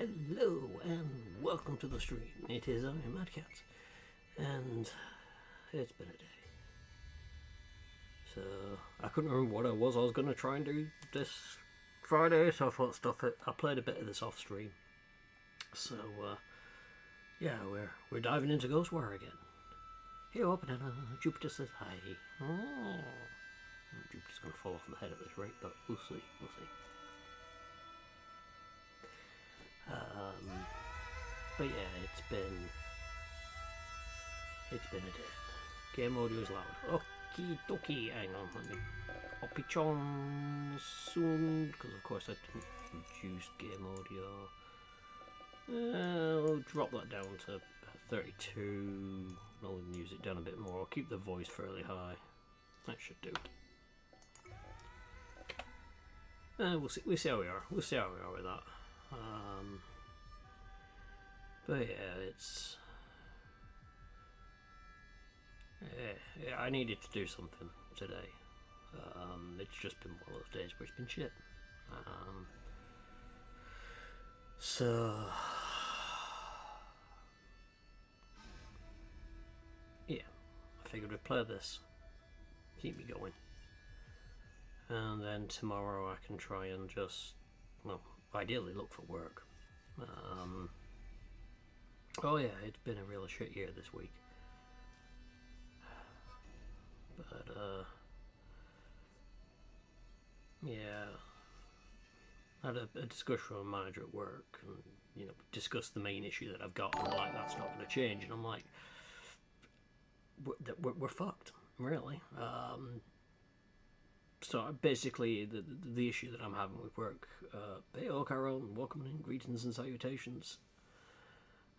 Hello and welcome to the stream. It is I, Mad Cat, and it's been a day. So I couldn't remember what I was going to try and do this Friday, so I thought I played a bit of this off stream. So yeah, we're diving into Ghostwire again. Here, open it. Jupiter says hi. Oh, Jupiter's gonna fall off my head at this rate, but we'll see. But yeah, it's been a day. Game audio is loud. Okie dokie, hang on, let me up it on soon, because of course I didn't reduce game audio. I'll drop that down to 32. I'll use it down a bit more. I'll keep the voice fairly high. That should do. We'll see how we are. We'll see how we are with that. But yeah, it's... Yeah, I needed to do something today. It's just been one of those days where it's been shit. So... Yeah, I figured we'd play this. Keep me going. And then tomorrow I can try and just, well, ideally look for work. Oh yeah, it's been a real shit year this week. But, yeah. I had a discussion with my manager at work and, discussed the main issue that I've got, and like, that's not going to change. And I'm like, we're fucked, really. So basically, the issue that I'm having with work, hey, hello, Carol, and welcome in, greetings and salutations.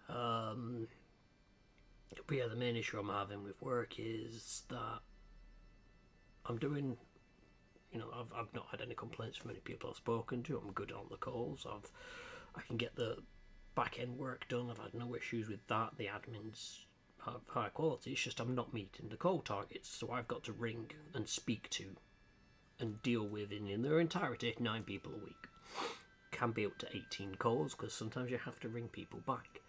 But yeah, the main issue I'm having with work is that I'm doing, I've not had any complaints from any people I've spoken to. I'm good on the calls. I can get the back end work done. I've had no issues with that. The admins have high quality. It's just I'm not meeting the call targets, so I've got to ring and speak to and deal with in their entirety 9 people a week. Can be up to 18 calls because sometimes you have to ring people back.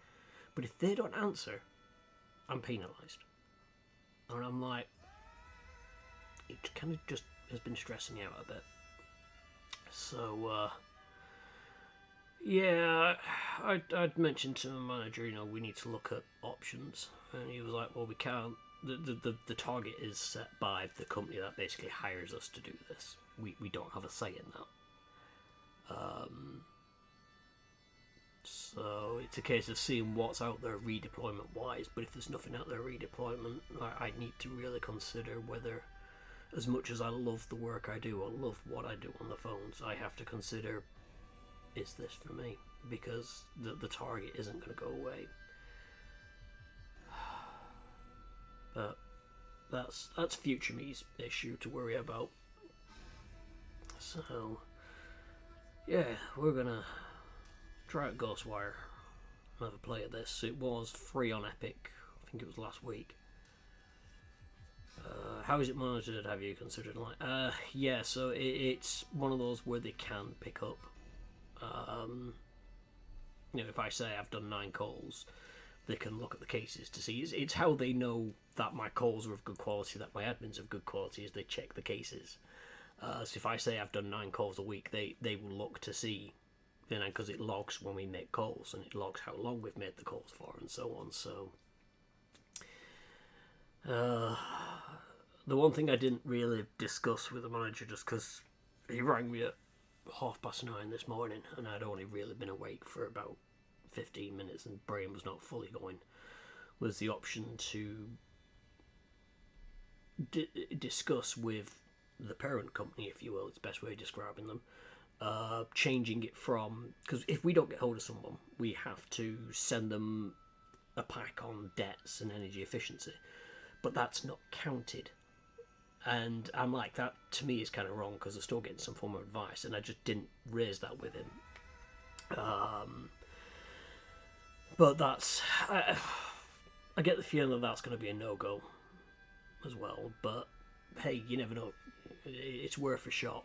But if they don't answer, I'm penalised. And I'm like, it kind of just has been stressing me out a bit. So, yeah, I'd mentioned to my manager, we need to look at options. And he was like, well, we can't. The target is set by the company that basically hires us to do this. We don't have a say in that. So it's a case of seeing what's out there redeployment wise, but if there's nothing out there redeployment, I need to really consider whether, as much as I love the work I do, I love what I do on the phones, I have to consider, is this for me? Because the target isn't going to go away. But that's future me's issue to worry about. So yeah, we're gonna try out Ghostwire. Have a play of this. It was free on Epic. I think it was last week. How is it monitored? Have you considered yeah, so it's one of those where they can pick up. If I say I've done 9 calls, they can look at the cases to see. It's how they know that my calls are of good quality, that my admins are of good quality, is they check the cases. So if I say I've done 9 calls a week, they will look to see, because it logs when we make calls, and it logs how long we've made the calls for, and so on. So, the one thing I didn't really discuss with the manager, just because he rang me at 9:30 this morning, and I'd only really been awake for about 15 minutes and brain was not fully going, was the option to discuss with the parent company, if you will, it's the best way of describing them, changing it from, because if we don't get hold of someone, we have to send them a pack on debts and energy efficiency, but that's not counted. And I'm like, that to me is kind of wrong, because they're still getting some form of advice, and I just didn't raise that with him. But that's, I get the feeling that that's going to be a no-go as well, but hey, you never know. It's worth a shot.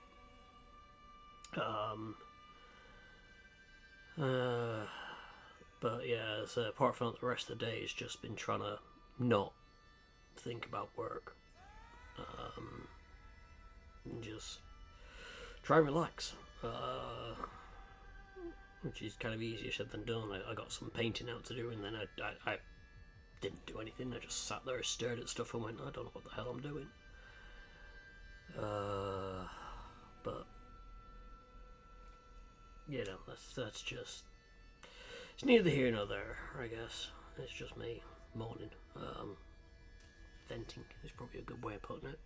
But yeah, so apart from that, the rest of the day has just been trying to not think about work. And just try and relax. Which is kind of easier said than done. I got some painting out to do, and then I didn't do anything. I just sat there, stared at stuff, and went, I don't know what the hell I'm doing. But you know, that's just, it's neither here nor there, I guess. It's just me moaning. Venting is probably a good way of putting it.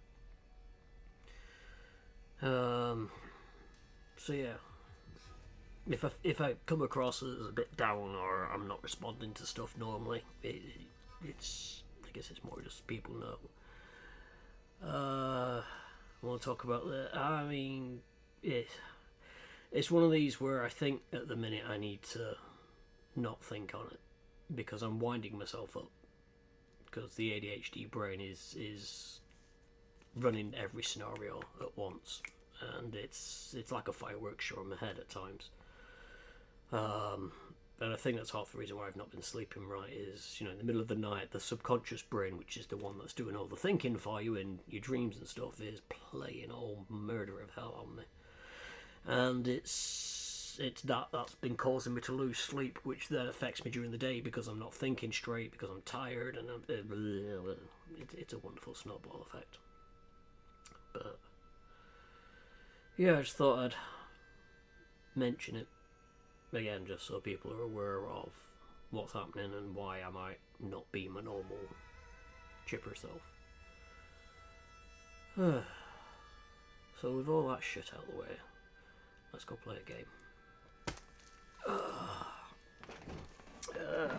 So yeah, if I come across as a bit down or I'm not responding to stuff normally, it's, I guess it's more just people know. We'll talk about that. I mean, it's one of these where I think at the minute I need to not think on it because I'm winding myself up. Because the ADHD brain is running every scenario at once, and it's like a fireworks show in my head at times. And I think that's half the reason why I've not been sleeping right is, you know, in the middle of the night, the subconscious brain, which is the one that's doing all the thinking for you in your dreams and stuff, is playing all murder of hell on me. And it's that's been causing me to lose sleep, which then affects me during the day because I'm not thinking straight, because I'm tired, and it's a wonderful snowball effect. But yeah, I just thought I'd mention it again, just so people are aware of what's happening and why I might not be my normal chipper self. So with all that shit out of the way, let's go play a game.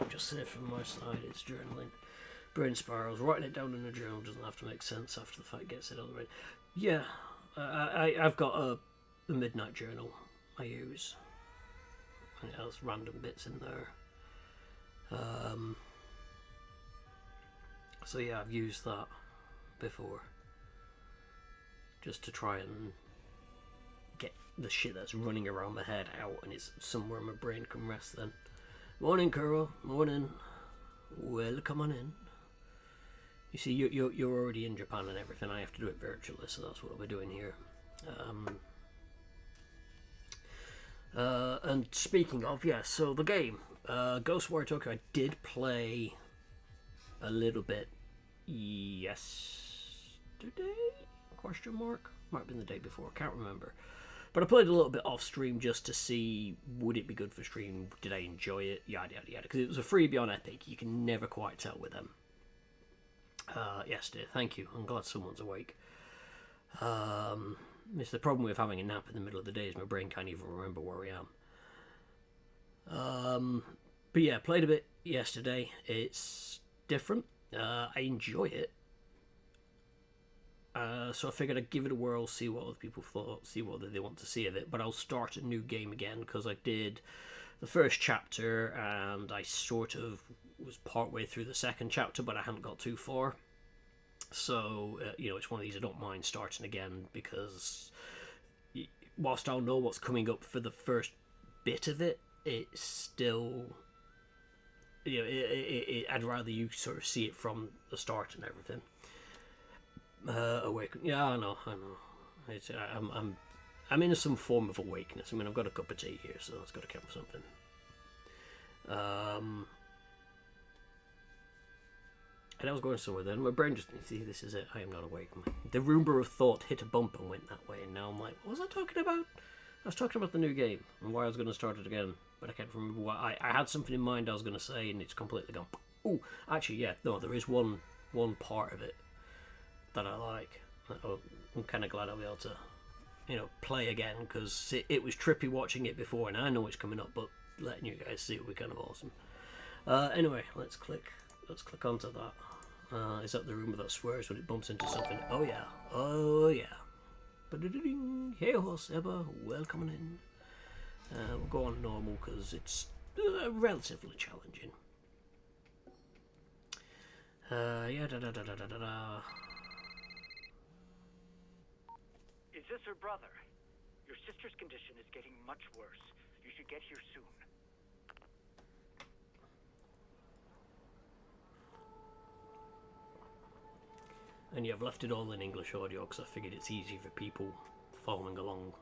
Just say from my side, it's journaling. Brain spirals. Writing it down in a journal doesn't have to make sense after the fact gets it on the brain. Yeah, I've got a midnight journal I use. And it has random bits in there. So yeah, I've used that before. Just to try and get the shit that's running around my head out, and it's somewhere my brain can rest then. Morning, Kuro. Morning. Welcome on in. You see, you're already in Japan and everything. I have to do it virtually, so that's what we're doing here. And speaking of, yeah, so the game, Ghostwire Tokyo, I did play a little bit yesterday? Question mark? Might have been the day before, can't remember. But I played a little bit off stream just to see, would it be good for stream? Did I enjoy it? Yada yada yada. Because it was a freebie on Epic. You can never quite tell with them. Yesterday, thank you. I'm glad someone's awake. It's the problem with having a nap in the middle of the day is my brain can't even remember where I am. But yeah, played a bit yesterday. It's different. I enjoy it. So I figured I'd give it a whirl, see what other people thought, see what they want to see of it. But I'll start a new game again because I did the first chapter and I sort of was partway through the second chapter, but I hadn't got too far. So, you know, it's one of these I don't mind starting again because whilst I'll know what's coming up for the first bit of it, it's still, you know, I'd rather you sort of see it from the start and everything. Awaken. Yeah, I know. It's, I'm in some form of awakeness. I mean, I've got a cup of tea here, so that's got to count for something. And I was going somewhere then. My brain just, see, this is it. I am not awake. The rumor of thought hit a bump and went that way, and now I'm like, what was I talking about? I was talking about the new game and why I was going to start it again, but I can't remember why. I had something in mind I was going to say, and it's completely gone. Oh, actually, yeah, no, there is one part of it that I like. I'm kind of glad I'll be able to, you know, play again because it was trippy watching it before, and I know it's coming up, but letting you guys see it would be kind of awesome. Anyway, let's click onto that. Is that the rumor that swears when it bumps into something? Oh yeah, oh yeah. Hey ho, Seba, welcome in. We'll go on normal because it's relatively challenging. Yeah, da. Is this her brother? Your sister's condition is getting much worse. You should get here soon. And yeah, I've left it all in English audio because I figured it's easy for people following along.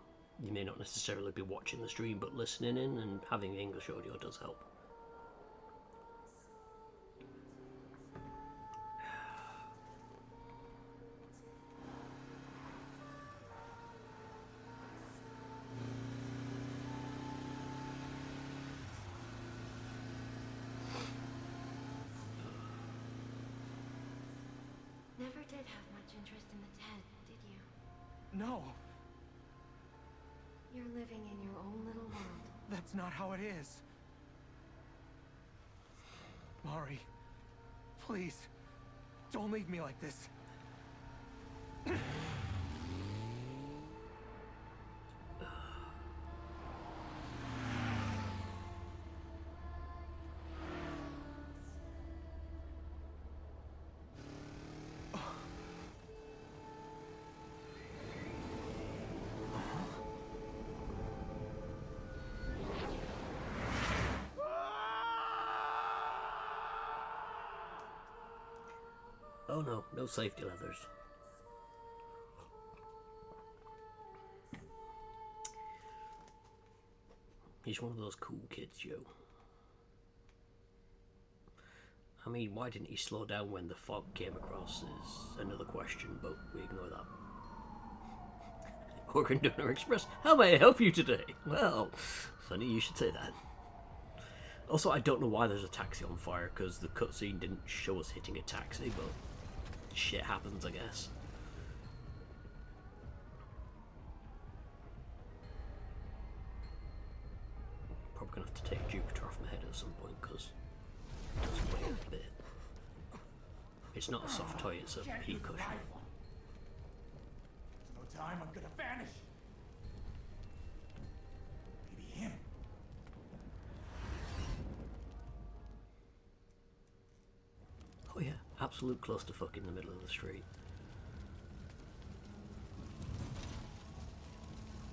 You may not necessarily be watching the stream, but listening in, and having the English audio does help. Never did have much interest in the dead, did you? No, You're living in your own little world. that's not how it is. Mari, please, don't leave me like this. Oh no, no safety leathers. He's one of those cool kids, yo. I mean, why didn't he slow down when the fog came across is another question, but we ignore that. Organ Donor Express, how may I help you today? Well, funny you should say that. Also, I don't know why there's a taxi on fire, because the cutscene didn't show us hitting a taxi, but shit happens, I guess. Probably gonna have to take Jupiter off my head at some point, because it does weigh a bit. It's not a soft toy, it's a heat cushion. No time, I'm gonna vanish. Maybe him. Oh yeah, absolute clusterfuck in the middle of the street.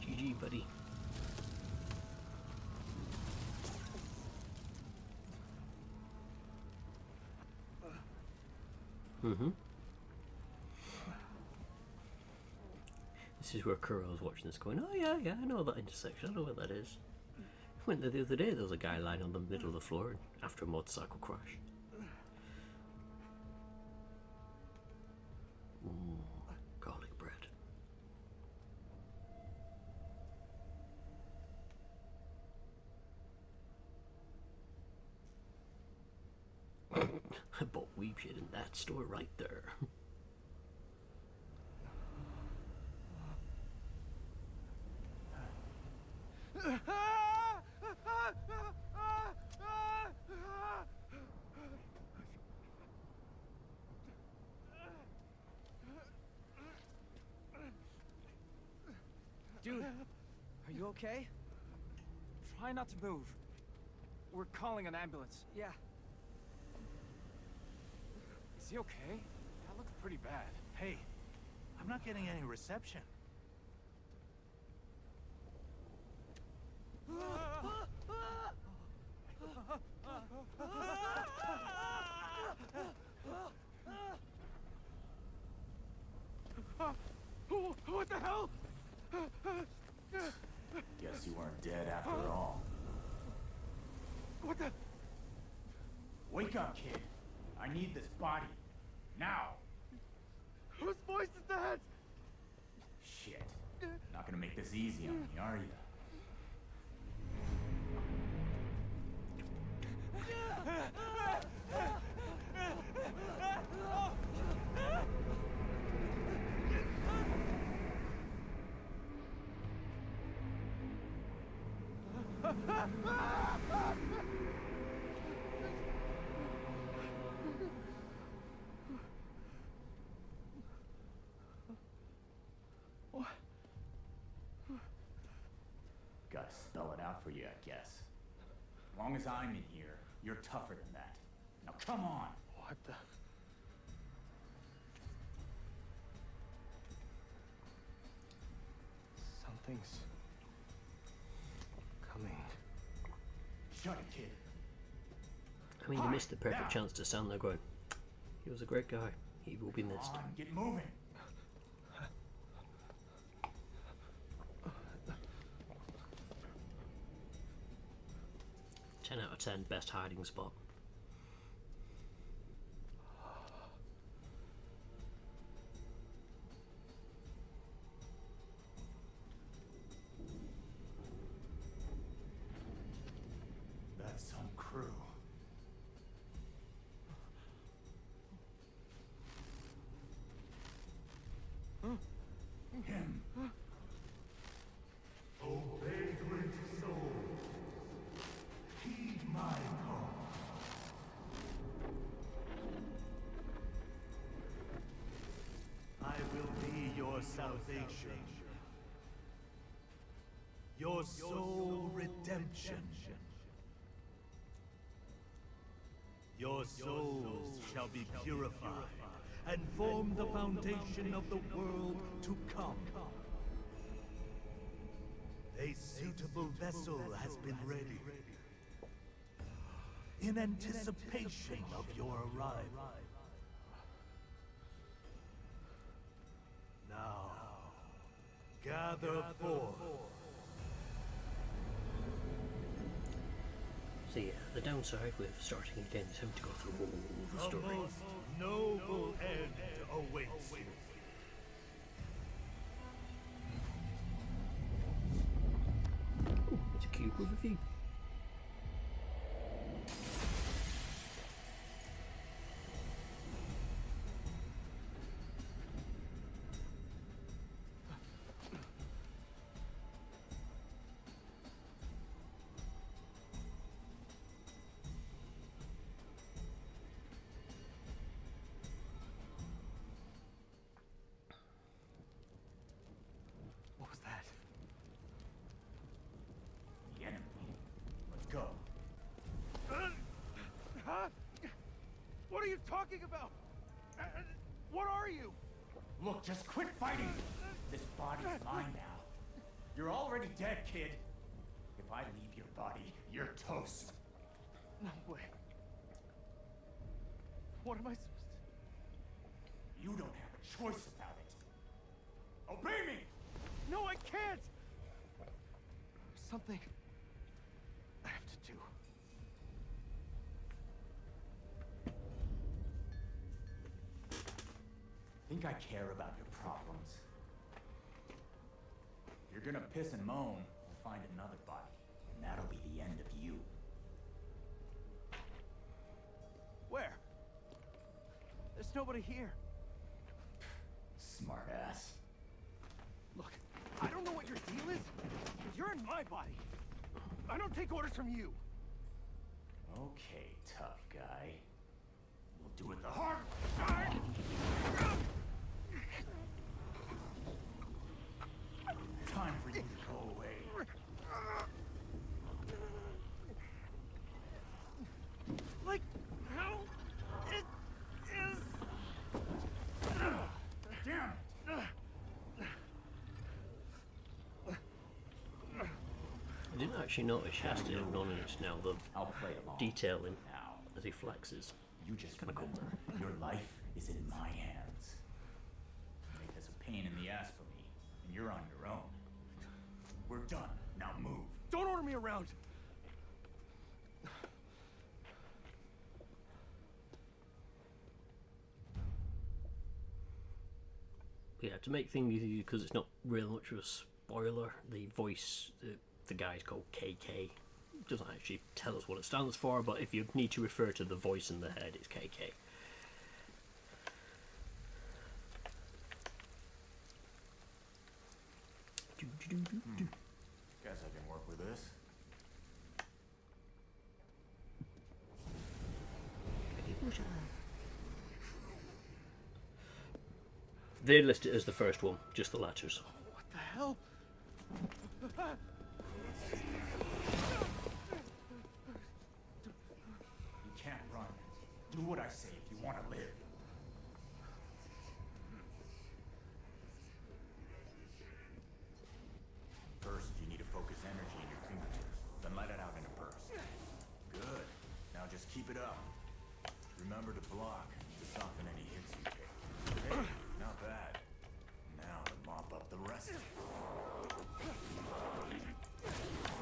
GG, buddy. This is where Kuro's watching this going, oh yeah, I know that intersection, I know where that is. I went there the other day, there was a guy lying on the middle of the floor after a motorcycle crash. Garlic bread. I bought weeb shit in that store right there. Dude, are you okay? Try not to move. We're calling an ambulance. Yeah. Is he okay? That looks pretty bad. Hey, I'm not getting any reception. What the hell? Guess you weren't dead after all. What the? Wake up, kid. I need this body. Now. Whose voice is that? Shit. Not gonna make this easy on me, are you? Gotta spell it out for you, I guess. As long as I'm in here, you're tougher than that. Now come on! What the? Something's coming. Shut it, kid. I mean, he missed the perfect chance to stand there going, he was a great guy. He will be missed. Come on, get moving. 10 out of 10, best hiding spot. That's some crew. Him. Oh, vagrant soul, heed my call. I will be your salvation, your soul redemption. Your souls shall be purified and form the foundation of the world to come. A suitable vessel has been ready in anticipation of your arrival. Now, gather forth. So yeah, the downside with starting again is having to go through all the A story. most noble end awaits you. Ooh, it's a cube with a view. What was that? The enemy. Let's go. Huh? What are you talking about? What are you? Look, just quit fighting! This body's mine now. You're already dead, kid. If I leave your body, you're toast. No way. What am I supposed to... You don't have a choice about it. Obey me! No, I can't! There's something I have to do. Think I care about your problems? If you're gonna piss and moan, we'll find another body, and that'll be the end of you. Where? There's nobody here. Smart ass. Look, I don't know what your deal is, but you're in my body. I don't take orders from you. Okay, tough guy. We'll do it the hard Time for you to go away. Like how it is. Damn it! I didn't actually notice yesterday on it now the I'll play along. detailing Now, as he flexes. you just Kinda cool. remember, your life is in my hands. You make this a pain in the ass for me, and you're on your own. We're done. Now move. Don't order me around. Yeah, to make things easy, because it's not really much of a spoiler, the voice, the guy's called KK. Doesn't actually tell us what it stands for, but if you need to refer to the voice in the head, it's KK. Guess I can work with this. They list it as the first one, just the letters. What the hell? You can't run. Do what I say if you want to live. First, you need to focus energy in your fingertips, then let it out in a burst. Good. Now just keep it up. Remember to block to soften any hits you take.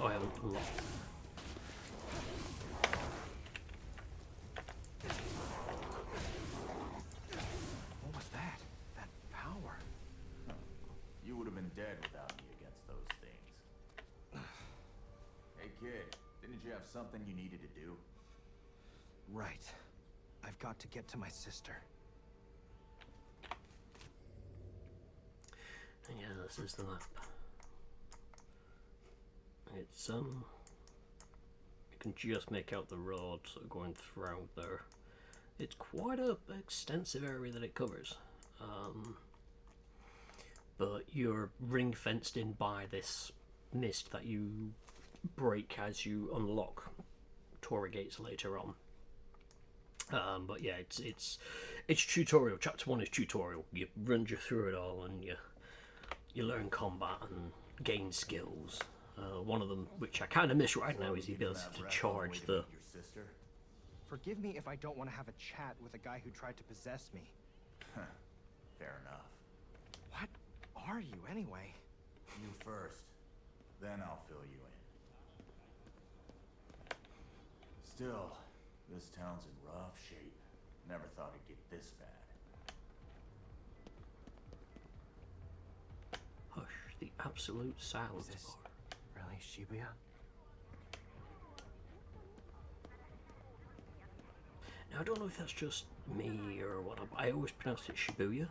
Oh, I haven't unlocked. What was that? That power? You would have been dead without me against those things. Hey kid, didn't you have something you needed to do? Right. I've got to get to my sister. Yeah, this is the map. It's you can just make out the road sort of going through there. It's quite a extensive area that it covers, but you're ring fenced in by this mist that you break as you unlock Tori gates later on. But yeah, it's tutorial. Chapter 1 is tutorial. You run you through it all, and you learn combat and gain skills. One of them, which I kind of miss right now, is the ability to charge the... Forgive me if I don't want to have a chat with a guy who tried to possess me. Fair enough. What are you, anyway? You first, then I'll fill you in. Still, this town's in rough shape. Never thought it'd get this bad. Hush, the absolute silence Is this bar. really Shibuya? Now, I don't know if that's just me or what. I always pronounce it Shibuya.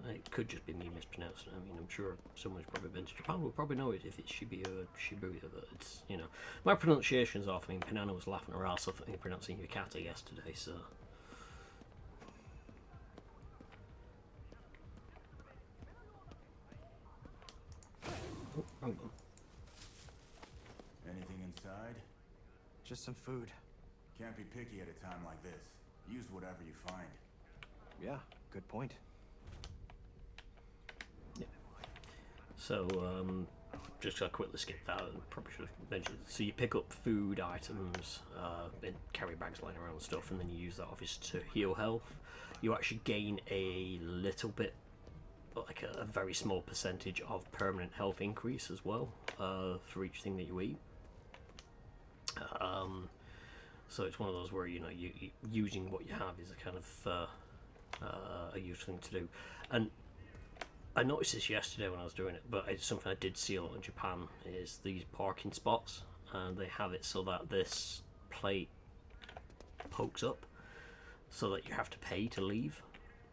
It could just be me mispronouncing it. I mean, I'm sure someone's probably been to Japan will probably know it if it's Shibuya or Shibuya, but it's, you know, my pronunciation's off. I mean, Panana was laughing her ass off at me pronouncing Yukata yesterday, so... Oh, wrong one. Anything inside? Just some food. Can't be picky at a time like this. Use whatever you find. Yeah, good point. Yeah. So, just to quickly skip that, and probably should have mentioned. So you pick up food items, in carry bags lying around and stuff, and then you use that obviously to heal health. You actually gain a little bit, like a very small percentage of permanent health increase as well, for each thing that you eat. So it's one of those where, you know, you using what you have is a kind of a useful thing to do. And I noticed this yesterday when I was doing it, but it's something I did see a lot in Japan, is these parking spots, and they have it so that this plate pokes up so that you have to pay to leave,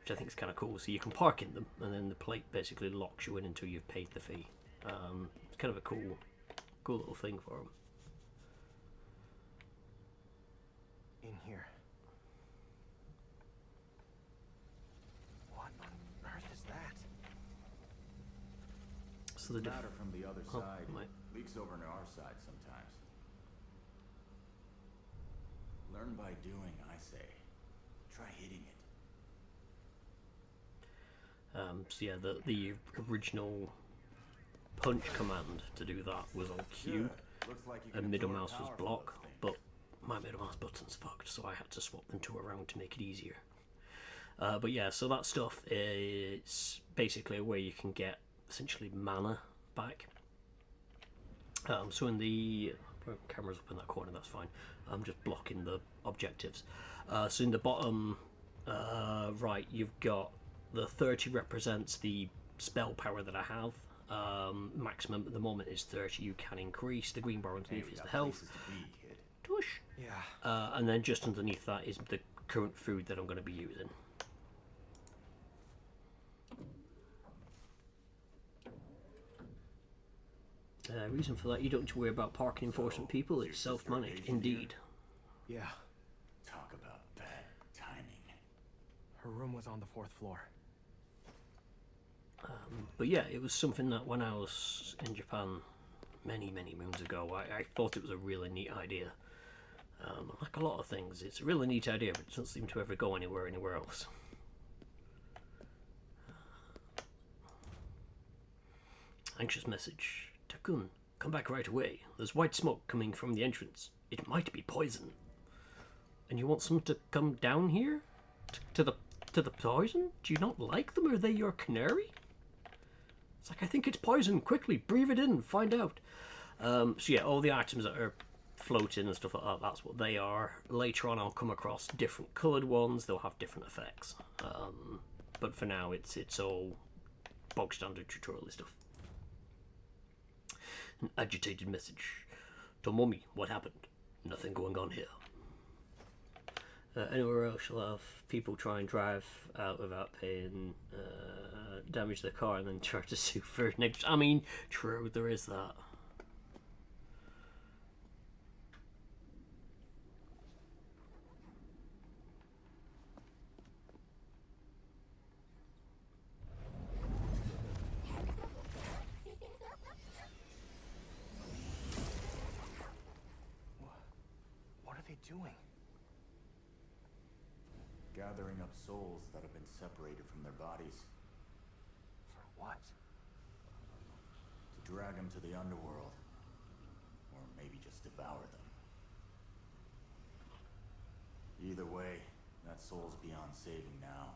which I think is kind of cool. So you can park in them, and then the plate basically locks you in until you've paid the fee. It's kind of a cool little thing for them. In here. What on earth is that? So the Matter from the other side my... leaks over to our side sometimes. Learn by doing, I say. Try hitting it. So yeah, the original punch command to do that was on Q, Looks like you and can middle absorb mouse was power from block, those things. but my middle mouse button's fucked, so I had to swap them two around to make it easier. But yeah, so that stuff is basically a way you can get essentially mana back. So in the camera's up in that corner, that's fine. I'm just blocking the objectives. So in the bottom right, you've got the 30 represents the spell power that I have. Maximum at the moment is 30. You can increase. The green bar underneath We is got the health. places to be, kid. Tush. Yeah. And then just underneath that is the current food that I'm going to be using. Reason for that, you don't need to worry about parking enforcement people. It's self-managed, indeed. Yeah. Talk about bad timing. Her room was on the 4th floor. But yeah, it was something that when I was in Japan many moons ago, I thought it was a really neat idea. Like a lot of things, it's a really neat idea, but it doesn't seem to ever go anywhere else. Anxious message. Takun, come back right away. There's white smoke coming from the entrance. It might be poison. And you want someone to come down here? To the poison? Do you not like them? Are they your canary? It's like, I think it's poison. Quickly, breathe it in and find out. So yeah, all the items that are floating and stuff like that, that's what they are. Later on, I'll come across different coloured ones. They'll have different effects. But for now, it's all bog standard tutorial stuff. An agitated message. Tomomi, what happened? Nothing going on here. Anywhere else you'll have people try and drive out without paying, damage their car and then try to sue for negligence. I mean, true, there is that. What are they doing? Gathering up souls that have been separated from their bodies. For what? To drag them to the underworld. Or maybe just devour them. Either way, that soul's beyond saving now.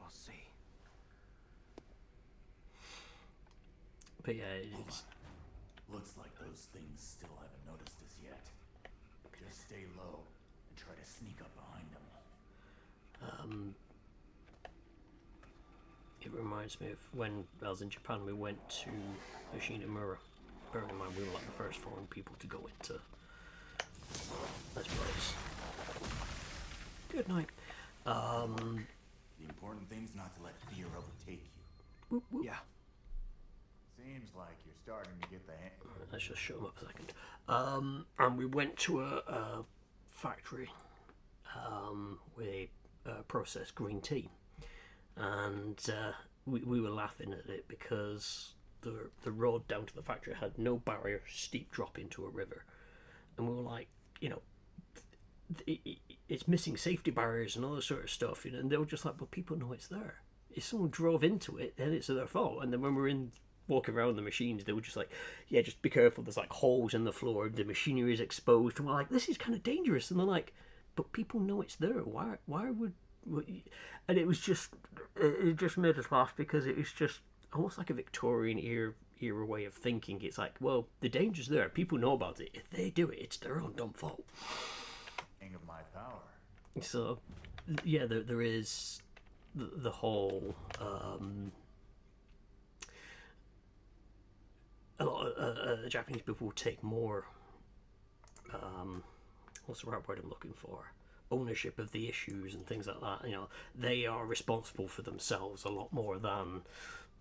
We'll see. But yeah, it's... Looks like those things still haven't noticed us yet. Just stay low and try to sneak up behind them. It reminds me of when I was in Japan, we went to Shinamura. Bearing in mind, we were like the first foreign people to go into this place. Good night. The important thing's not to let fear overtake you. Whoop, whoop. Yeah. Seems like you're starting to get the hang. Let's just show them up a second. And we went to a factory with a processed green tea, and we were laughing at it because the road down to the factory had no barrier, steep drop into a river, and we were like, you know, it's missing safety barriers and all this sort of stuff, you know, and they were just like, but people know it's there. If someone drove into it, then it's their fault. And then when we're walking around the machines, they were just like, yeah, just be careful, there's like holes in the floor, the machinery is exposed, and we're like, this is kind of dangerous. And they're like, but people know it's there, why would and it was just, it just made us laugh because it was just almost like a Victorian era way of thinking. It's like, well, the danger's there, people know about it, if they do it, it's their own dumb fault. Hang of my power. So yeah, there is the whole a lot of Japanese people take more what's the right word I'm looking for, ownership of the issues and things like that. You know, they are responsible for themselves a lot more than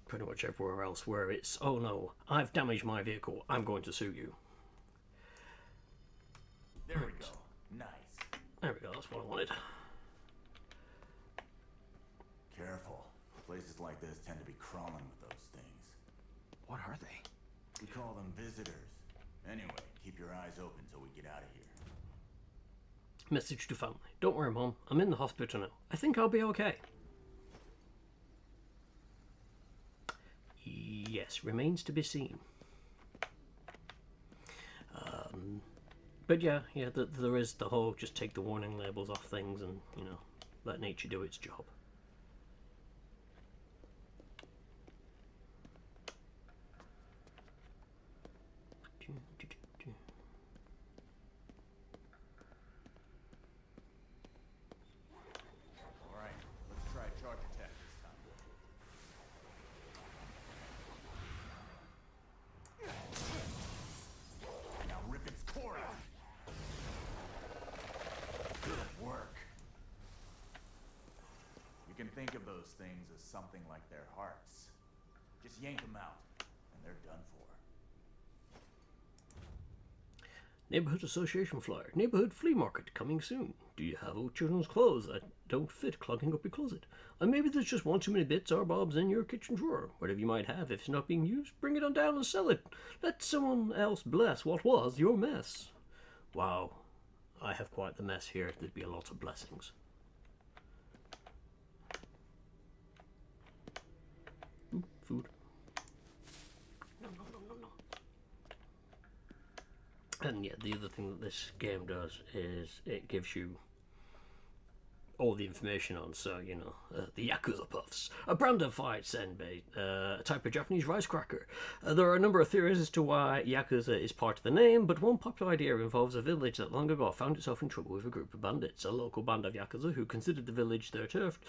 pretty much everywhere else, where it's, oh no, I've damaged my vehicle, I'm going to sue you. There we go. Nice. There we go, that's what I wanted. Careful. Places like this tend to be crawling with those things. What are they? We call them visitors. Anyway, keep your eyes open till we get out of here. Message to family. Don't worry, Mom. I'm in the hospital now. I think I'll be okay. Yes, remains to be seen. But yeah, there is the whole just take the warning labels off things and, you know, let nature do its job. Alright, let's try charge attack this time. Now rip its core out. Good work. You can think of those things as something like their hearts. Just yank them out, and they're done for. Neighborhood Association flyer. Neighborhood flea market coming soon. Do you have old children's clothes that don't fit clogging up your closet? And maybe there's just one too many bits or bobs in your kitchen drawer. Whatever you might have, if it's not being used, bring it on down and sell it. Let someone else bless what was your mess. Wow, I have quite the mess here. There'd be a lot of blessings. Ooh, food. No. And yeah, the other thing that this game does is it gives you all the information on. So, you know, the Yakuza Puffs, a brand of fried senbei, a type of Japanese rice cracker. There are a number of theories as to why Yakuza is part of the name, but one popular idea involves a village that long ago found itself in trouble with a group of bandits. A local band of Yakuza, who considered the village their turf,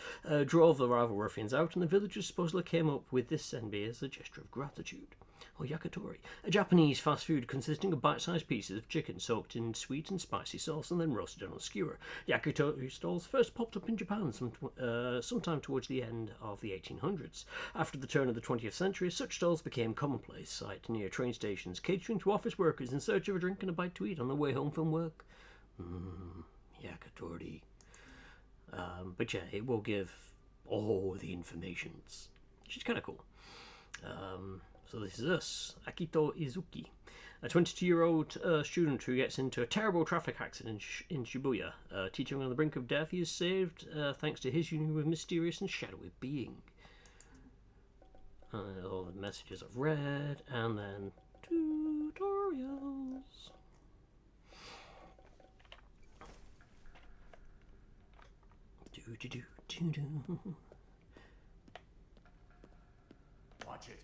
drove the rival ruffians out, and the villagers supposedly came up with this senbei as a gesture of gratitude. Or yakitori, a Japanese fast food consisting of bite-sized pieces of chicken soaked in sweet and spicy sauce and then roasted on a skewer. Yakitori stalls first popped up in Japan sometime towards the end of the 1800s. After the turn of the 20th century, such stalls became commonplace sight near train stations, catering to office workers in search of a drink and a bite to eat on their way home from work. Yakitori. But yeah, it will give all the informations, which is kind of cool. So this is us, Akito Izuki, a 22-year-old student who gets into a terrible traffic accident in Shibuya. Teetering on the brink of death, he is saved thanks to his union with a mysterious and shadowy being. All the messages I've read, and then tutorials. Do. Watch it.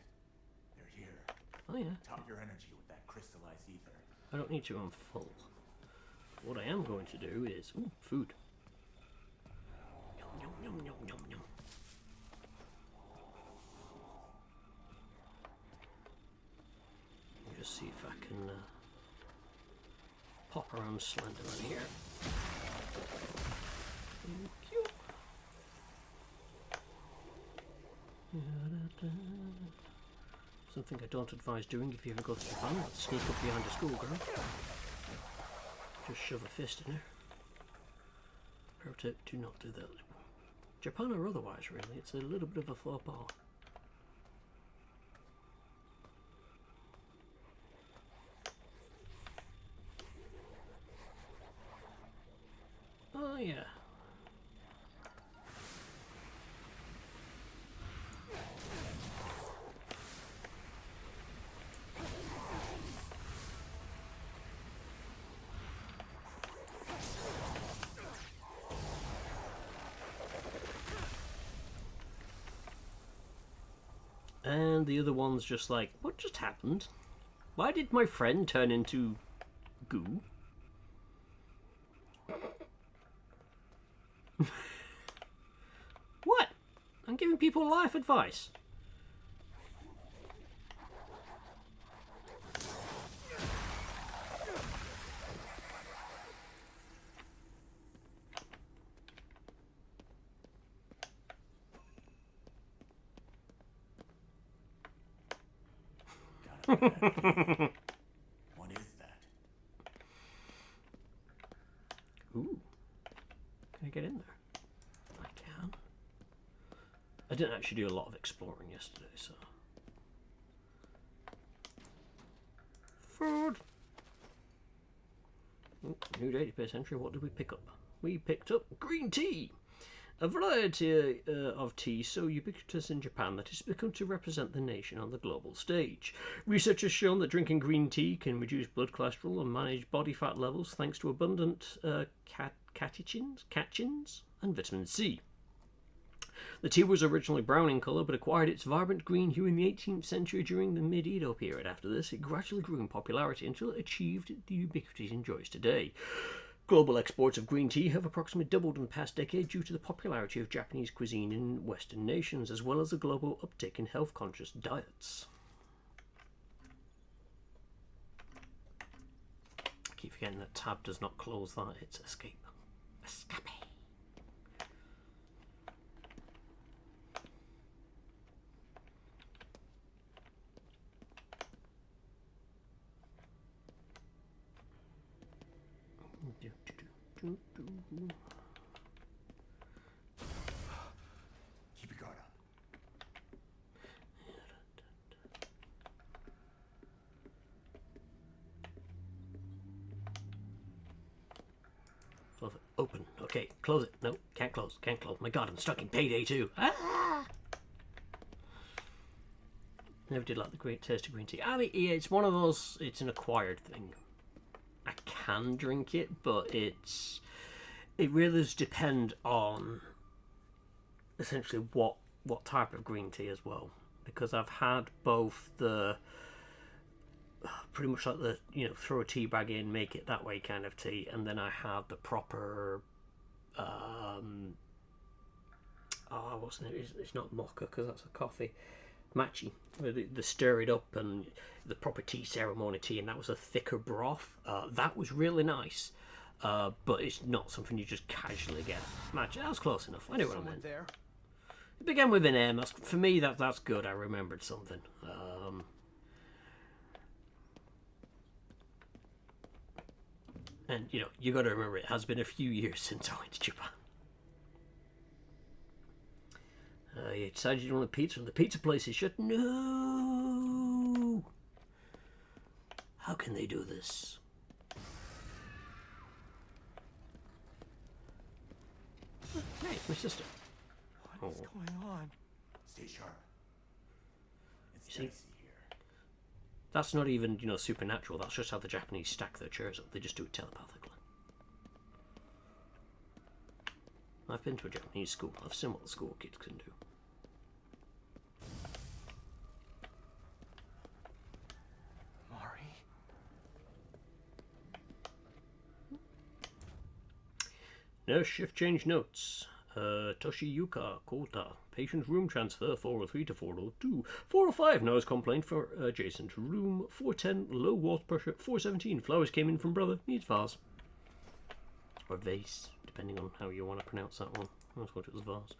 They're here. Oh yeah. Top your energy with that crystallized ether. I don't need to run full. What I am going to do is food. Yum yum yum yum yum yum. Let me just see if I can pop around Slenderman here. Thank you. Something I don't advise doing if you ever go to Japan. Let's sneak up behind a schoolgirl. Just shove a fist in her. Pro tip, do not do that. Japan or otherwise, really. It's a little bit of a faux pas. Oh, yeah. And the other one's just like, what just happened? Why did my friend turn into goo? What? I'm giving people life advice. What is that? Ooh. Can I get in there? I can. I didn't actually do a lot of exploring yesterday, so. Food! Ooh, new database entry. What did we pick up? We picked up green tea! A variety of tea so ubiquitous in Japan that it's become to represent the nation on the global stage. Research has shown that drinking green tea can reduce blood cholesterol and manage body fat levels thanks to abundant catechins, and vitamin C. The tea was originally brown in colour but acquired its vibrant green hue in the 18th century during the mid-Edo period. After this, it gradually grew in popularity until it achieved the ubiquity it enjoys today. Global exports of green tea have approximately doubled in the past decade due to the popularity of Japanese cuisine in Western nations, as well as a global uptick in health-conscious diets. I keep forgetting that tab does not close that, it's escape. Escape. Keep your guard up. Open. Okay, close it. No, can't close. Can't close. My God, I'm stuck in Payday 2. Ah! Never did like the great taste of green tea. I mean, yeah, it's one of those. It's an acquired thing. I can drink it, but it's it really does depend on essentially what type of green tea as well, because I've had both the pretty much like the throw a tea bag in, make it that way kind of tea, and then I had the proper what's the name? It's not mocha because that's a coffee. Matcha, where they stir it up, and the proper tea ceremony tea, and that was a thicker broth. That was really nice, but it's not something you just casually get. Matcha, that was close enough. I knew what I meant. There. It began with an M. For me, that's good. I remembered something. And you got to remember, it has been a few years since I went to Japan. You decided you wanted pizza, and the pizza place is shut. No! How can they do this? Hey, my sister. What's going on? Stay sharp. It's See? dicey here. That's not even, supernatural. That's just how the Japanese stack their chairs up. They just do it telepathically. I've been to a Japanese school. I've seen what the school kids can do. Mari? No shift change notes. Toshiyuka Kota. Patient room transfer 403 to 402. 405 noise complaint for adjacent room. 410 low water pressure. 417 flowers came in from brother. Needs vase. Or vase, depending on how you want to pronounce that one. I thought it was vase.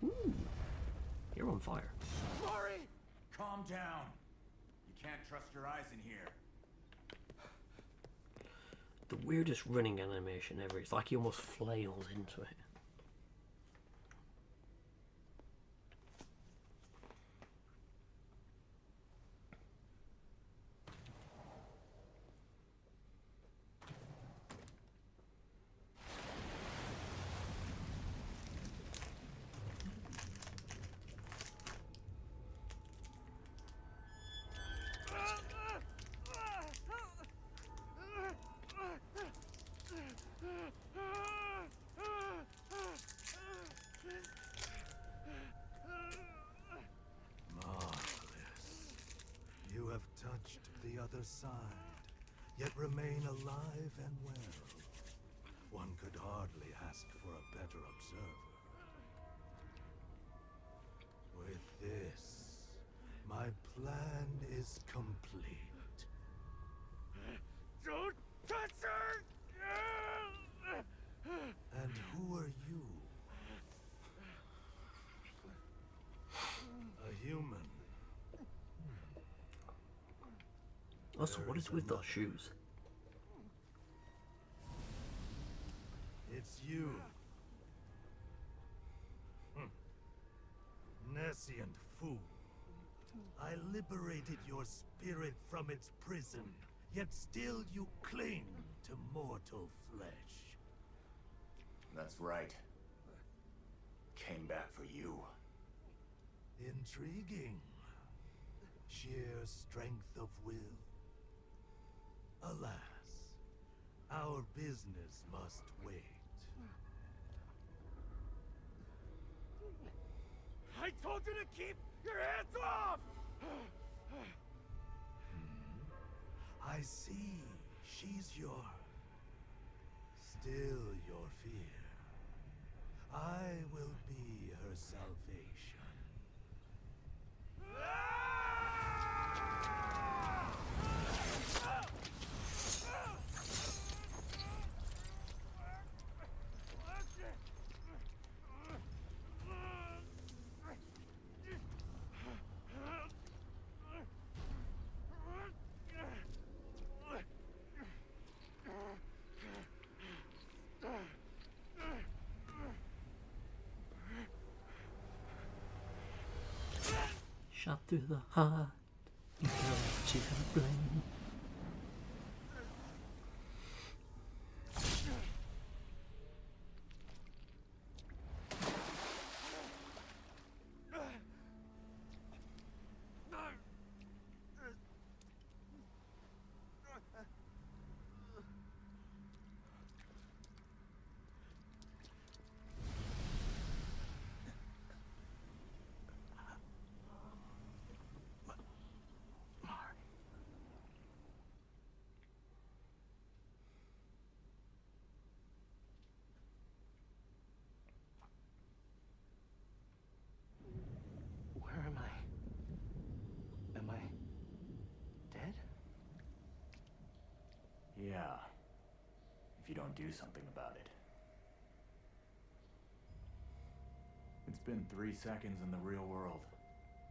Ooh, you're on fire. Mari! Calm down. You can't trust your eyes in here. The weirdest running animation ever. It's like he almost flails into it. You have touched the other side, yet remain alive and well. One could hardly ask for a better observer. With this, my plan is complete. Don't touch her! And who are you? A human. Also, what is with those shoes? It's you. Nescient fool. I liberated your spirit from its prison, yet still you cling to mortal flesh. That's right. Came back for you. Intriguing. Sheer strength of will. Alas, our business must wait. I told you to keep your hands off! I see. She's still your fear. I will be her salvation. Shot through the heart, you go to the brain. don't do something about it. It's been 3 seconds in the real world.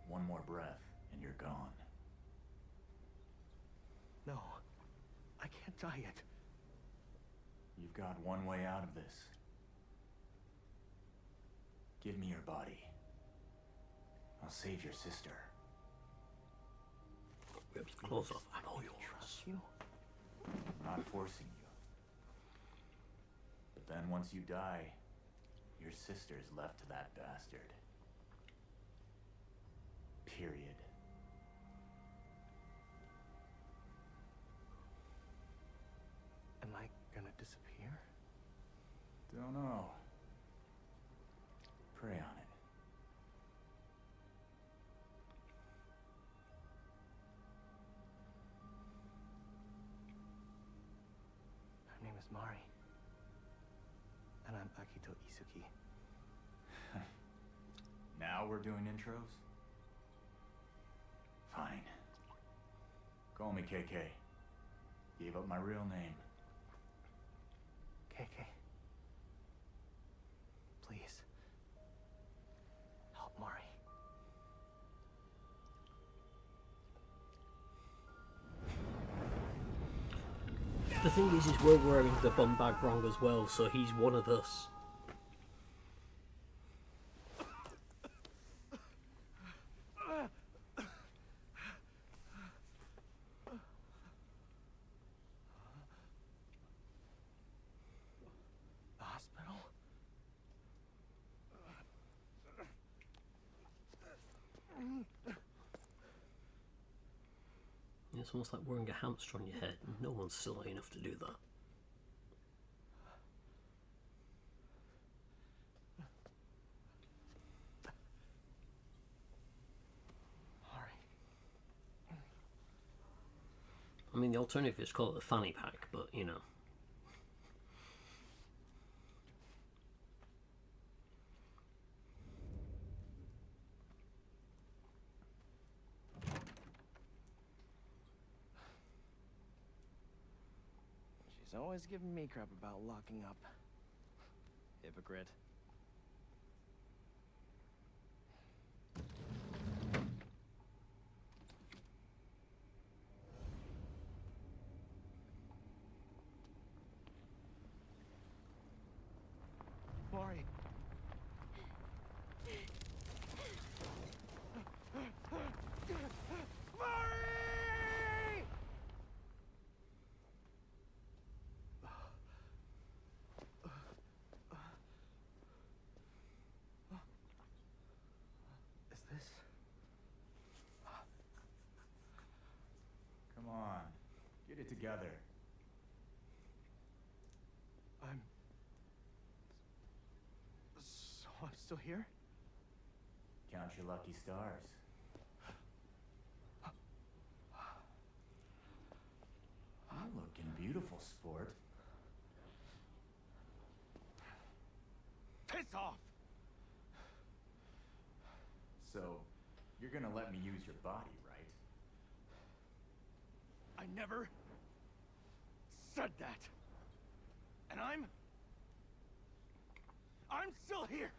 One more breath, and you're gone. No, I can't die yet. You've got one way out of this. Give me your body. I'll save your sister. Rips the clothes off. I'm all yours. Trust you? I'm not forcing you. But then once you die, your sister's left to that bastard. Period. Am I gonna disappear? Don't know. Pray on it. Her name is Mari. And I'm Akito Isuki. Now we're doing intros? Fine. Call me KK. Gave up my real name. KK. Please. Help Mari. The thing is we're wearing the bum bag wrong as well, so he's one of us. The hospital? It's almost like wearing a hamster on your head, and no one's silly enough to do that. Mari. I mean, the alternative is call it the fanny pack, but you know. She's always giving me crap about locking up. Hypocrite. Mari. Mari! Is this? Come on. Get it together. So I'm still here? Count your lucky stars. You're looking beautiful, sport. Piss off! So, you're gonna let me use your body, right? I never said that. And I'm still here.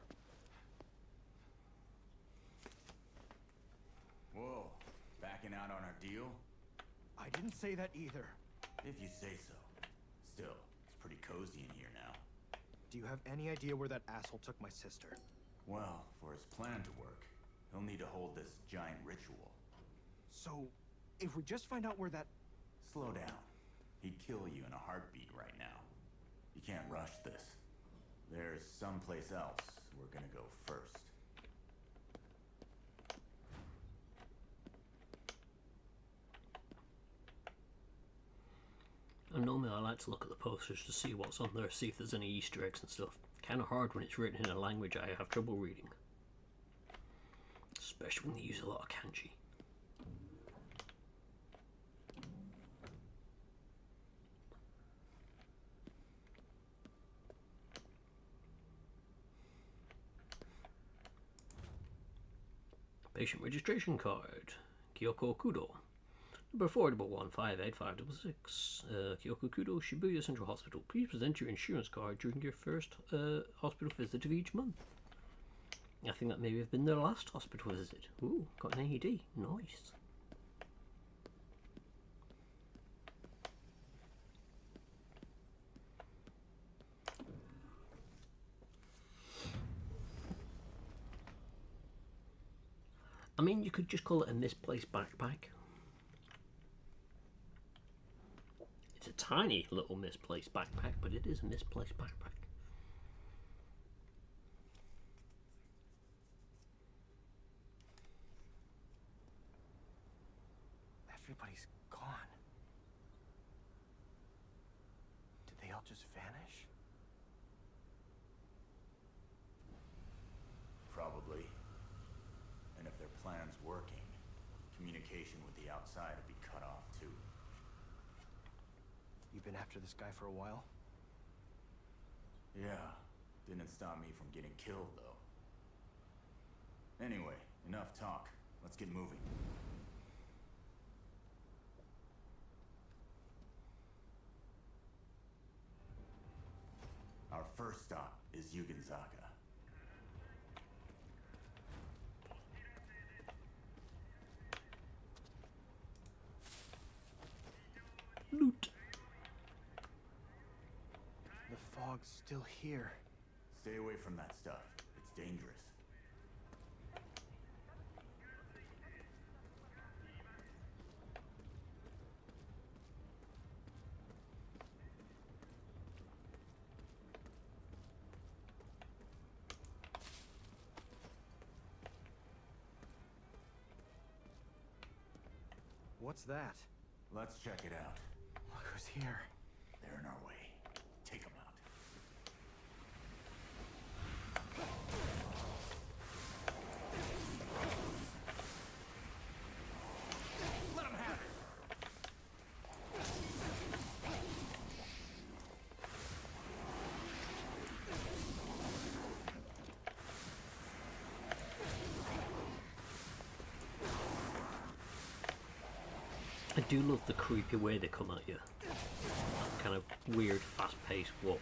Whoa. Backing out on our deal? I didn't say that either. If you say so. Still, it's pretty cozy in here now. Do you have any idea where that asshole took my sister? Well, for his plan to work, he'll need to hold this giant ritual. So, if we just find out where that... Slow down. He'd kill you in a heartbeat right now. You can't rush this. There's someplace else we're gonna go first. And normally I like to look at the posters to see what's on there, see if there's any Easter eggs and stuff. Kind of hard when it's written in a language I have trouble reading. Especially when they use a lot of kanji. Patient registration card. Kyoko Kudo. Number affordable 158566, Kyokukudo Shibuya Central Hospital. Please present your insurance card during your first hospital visit of each month. I think that maybe have been their last hospital visit. Ooh, got an AED. Nice. I mean, you could just call it a misplaced backpack. It's a tiny little misplaced backpack, but it is a misplaced backpack. Everybody's gone. Did they all just vanish? Probably. And if their plan's working, communication with the outside will be cut off too. You've been after this guy for a while? Yeah, didn't stop me from getting killed though. Anyway, enough talk. Let's get moving. Our first stop is Yugenzaga. Loot. The fog's still here. Stay away from that stuff. It's dangerous. What's that? Let's check it out. Look who's here. They're in our way. Take them out. Let him have it! I do love the creepy way they come at you. That kind of weird, fast-paced walk.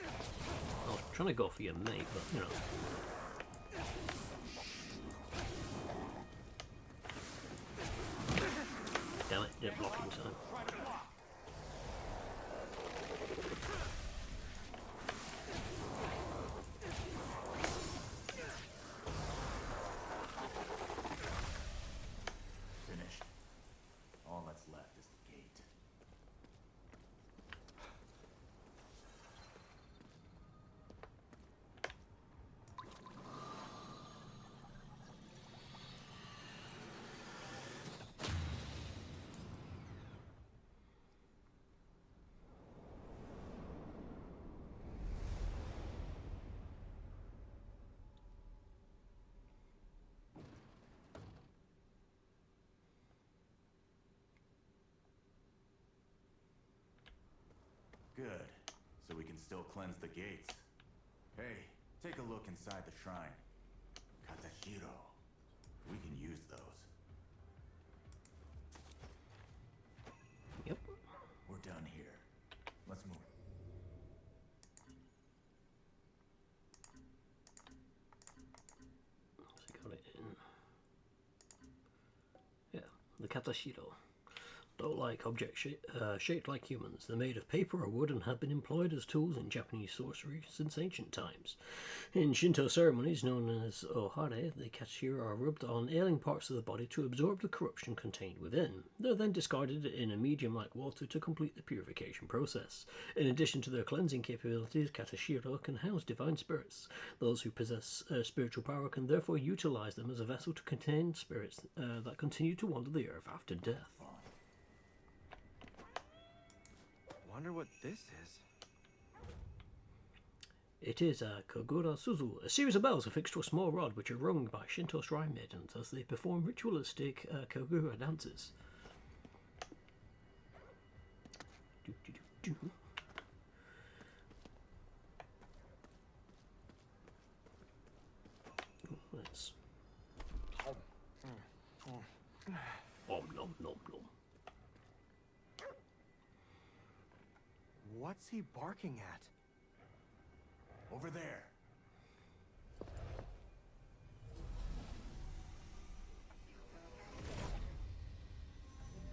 I was trying to go for your mate, but you know. Damn it, didn't block in time. Finished. All that's left is the gate. Good. So we can still cleanse the gates. Hey, take a look inside the shrine. Katashiro. We can use those. Yep. We're done here. Let's move. So got it in. Yeah, the Katashiro. Doll-like objects shaped like humans. They're made of paper or wood and have been employed as tools in Japanese sorcery since ancient times. In Shinto ceremonies known as ohare, the katashiro are rubbed on ailing parts of the body to absorb the corruption contained within. They're then discarded in a medium like water to complete the purification process. In addition to their cleansing capabilities, katashiro can house divine spirits. Those who possess spiritual power can therefore utilize them as a vessel to contain spirits that continue to wander the earth after death. Wonder what this is. It is a Kogura Suzu, a series of bells affixed to a small rod which are rung by Shinto shrine maidens as they perform ritualistic Kogura dances. Do, do, do, do. Oh, let's... Om nom nom nom. What's he barking at? Over there.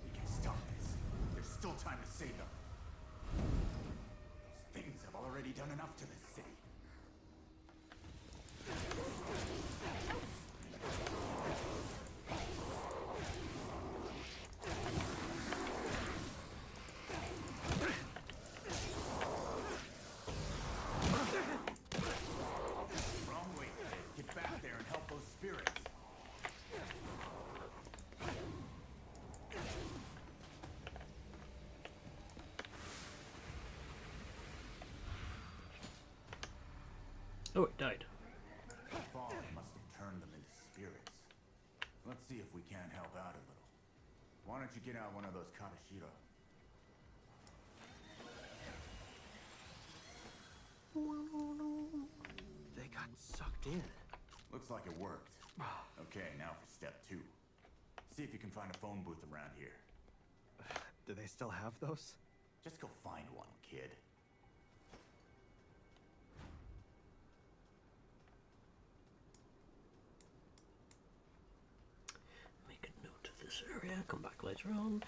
We can stop this. There's still time to save them. Those things have already done enough to this city. Wrong way, kid. Get back there and help those spirits. Oh, it died. The fog must have turned them into spirits. Let's see if we can't help out a little. Why don't you get out one of those Katashiro? They got sucked in. Looks like it worked. Okay, now for step 2. See if you can find a phone booth around here. Do they still have those? Just go find one, kid. Make a note of this area. Come back later on.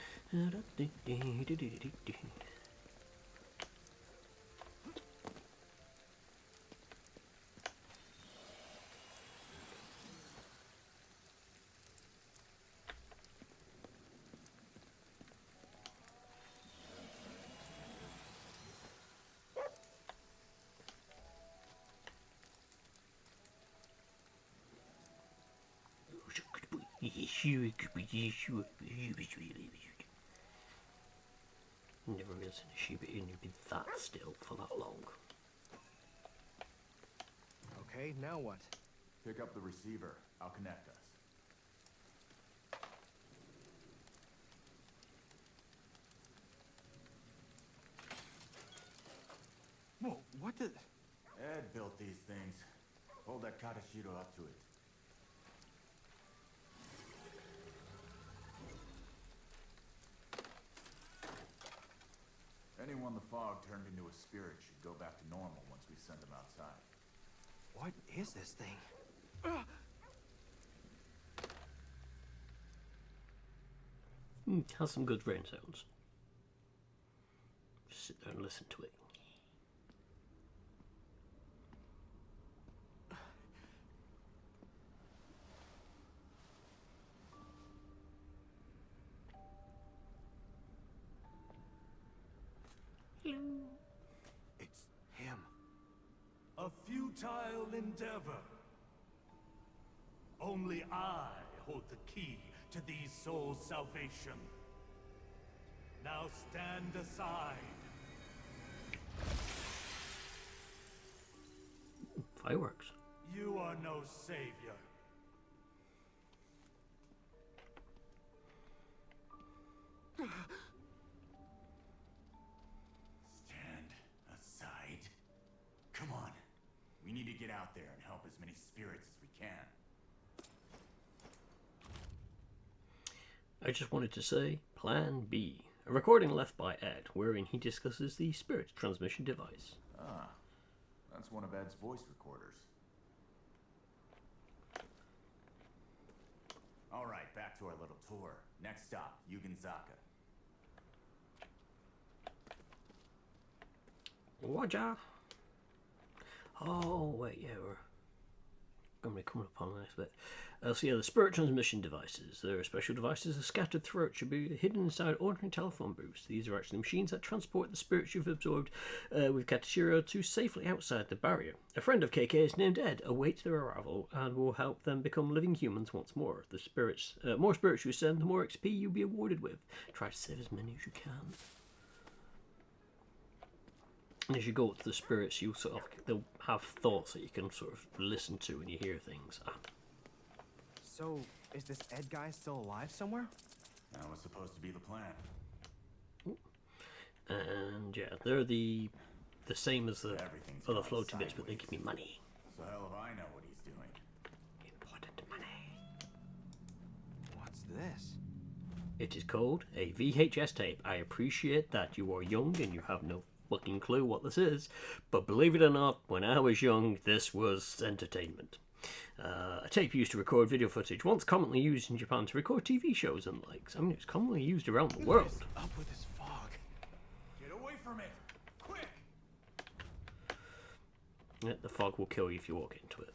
Never been seen a Shibuya and you've been that still for that long. Okay, now what? Pick up the receiver. I'll connect us. Whoa, what the... Ed built these things. Hold that Katashiro up to it. Anyone the fog turned into a spirit should go back to normal once we send them outside. What is this thing? Has some good rain sounds. Just sit there and listen to it. It's him. A futile endeavor. Only I hold the key to these souls' salvation. Now stand aside. Fireworks. You are no savior. Stand aside. Come on. We need to get out there and help as many spirits as we can. I just wanted to say, Plan B. A recording left by Ed, wherein he discusses the spirit transmission device. Ah, that's one of Ed's voice recorders. All right, back to our little tour. Next stop, Yuganzaka. Roger. Oh, wait, yeah, we're going to be coming up on the next bit. So yeah, the spirit transmission devices. There are special devices scattered throughout Shibuya, hidden inside ordinary telephone booths. These are actually machines that transport the spirits you've absorbed with Katashiro to safely outside the barrier. A friend of KK's named Ed awaits their arrival and will help them become living humans once more. The spirits, more spirits you send, the more XP you'll be awarded with. Try to save as many as you can. And as you go up to the spirits, you sort of they'll have thoughts that you can sort of listen to when you hear things. So, is this Ed guy still alive somewhere? That was supposed to be the plan. And yeah, they're the same as the Everything's other gone floaty bits, but they sideways. give me money. So hell if I know what he's doing. Important money. What's this? It is called a VHS tape. I appreciate that you are young and you have no fucking clue what this is, but believe it or not, when I was young, this was entertainment. A tape used to record video footage, once commonly used in Japan to record TV shows and likes. I mean, it's commonly used around the world. What is up with this fog? Get away from it! Quick! Yeah, the fog will kill you if you walk into it.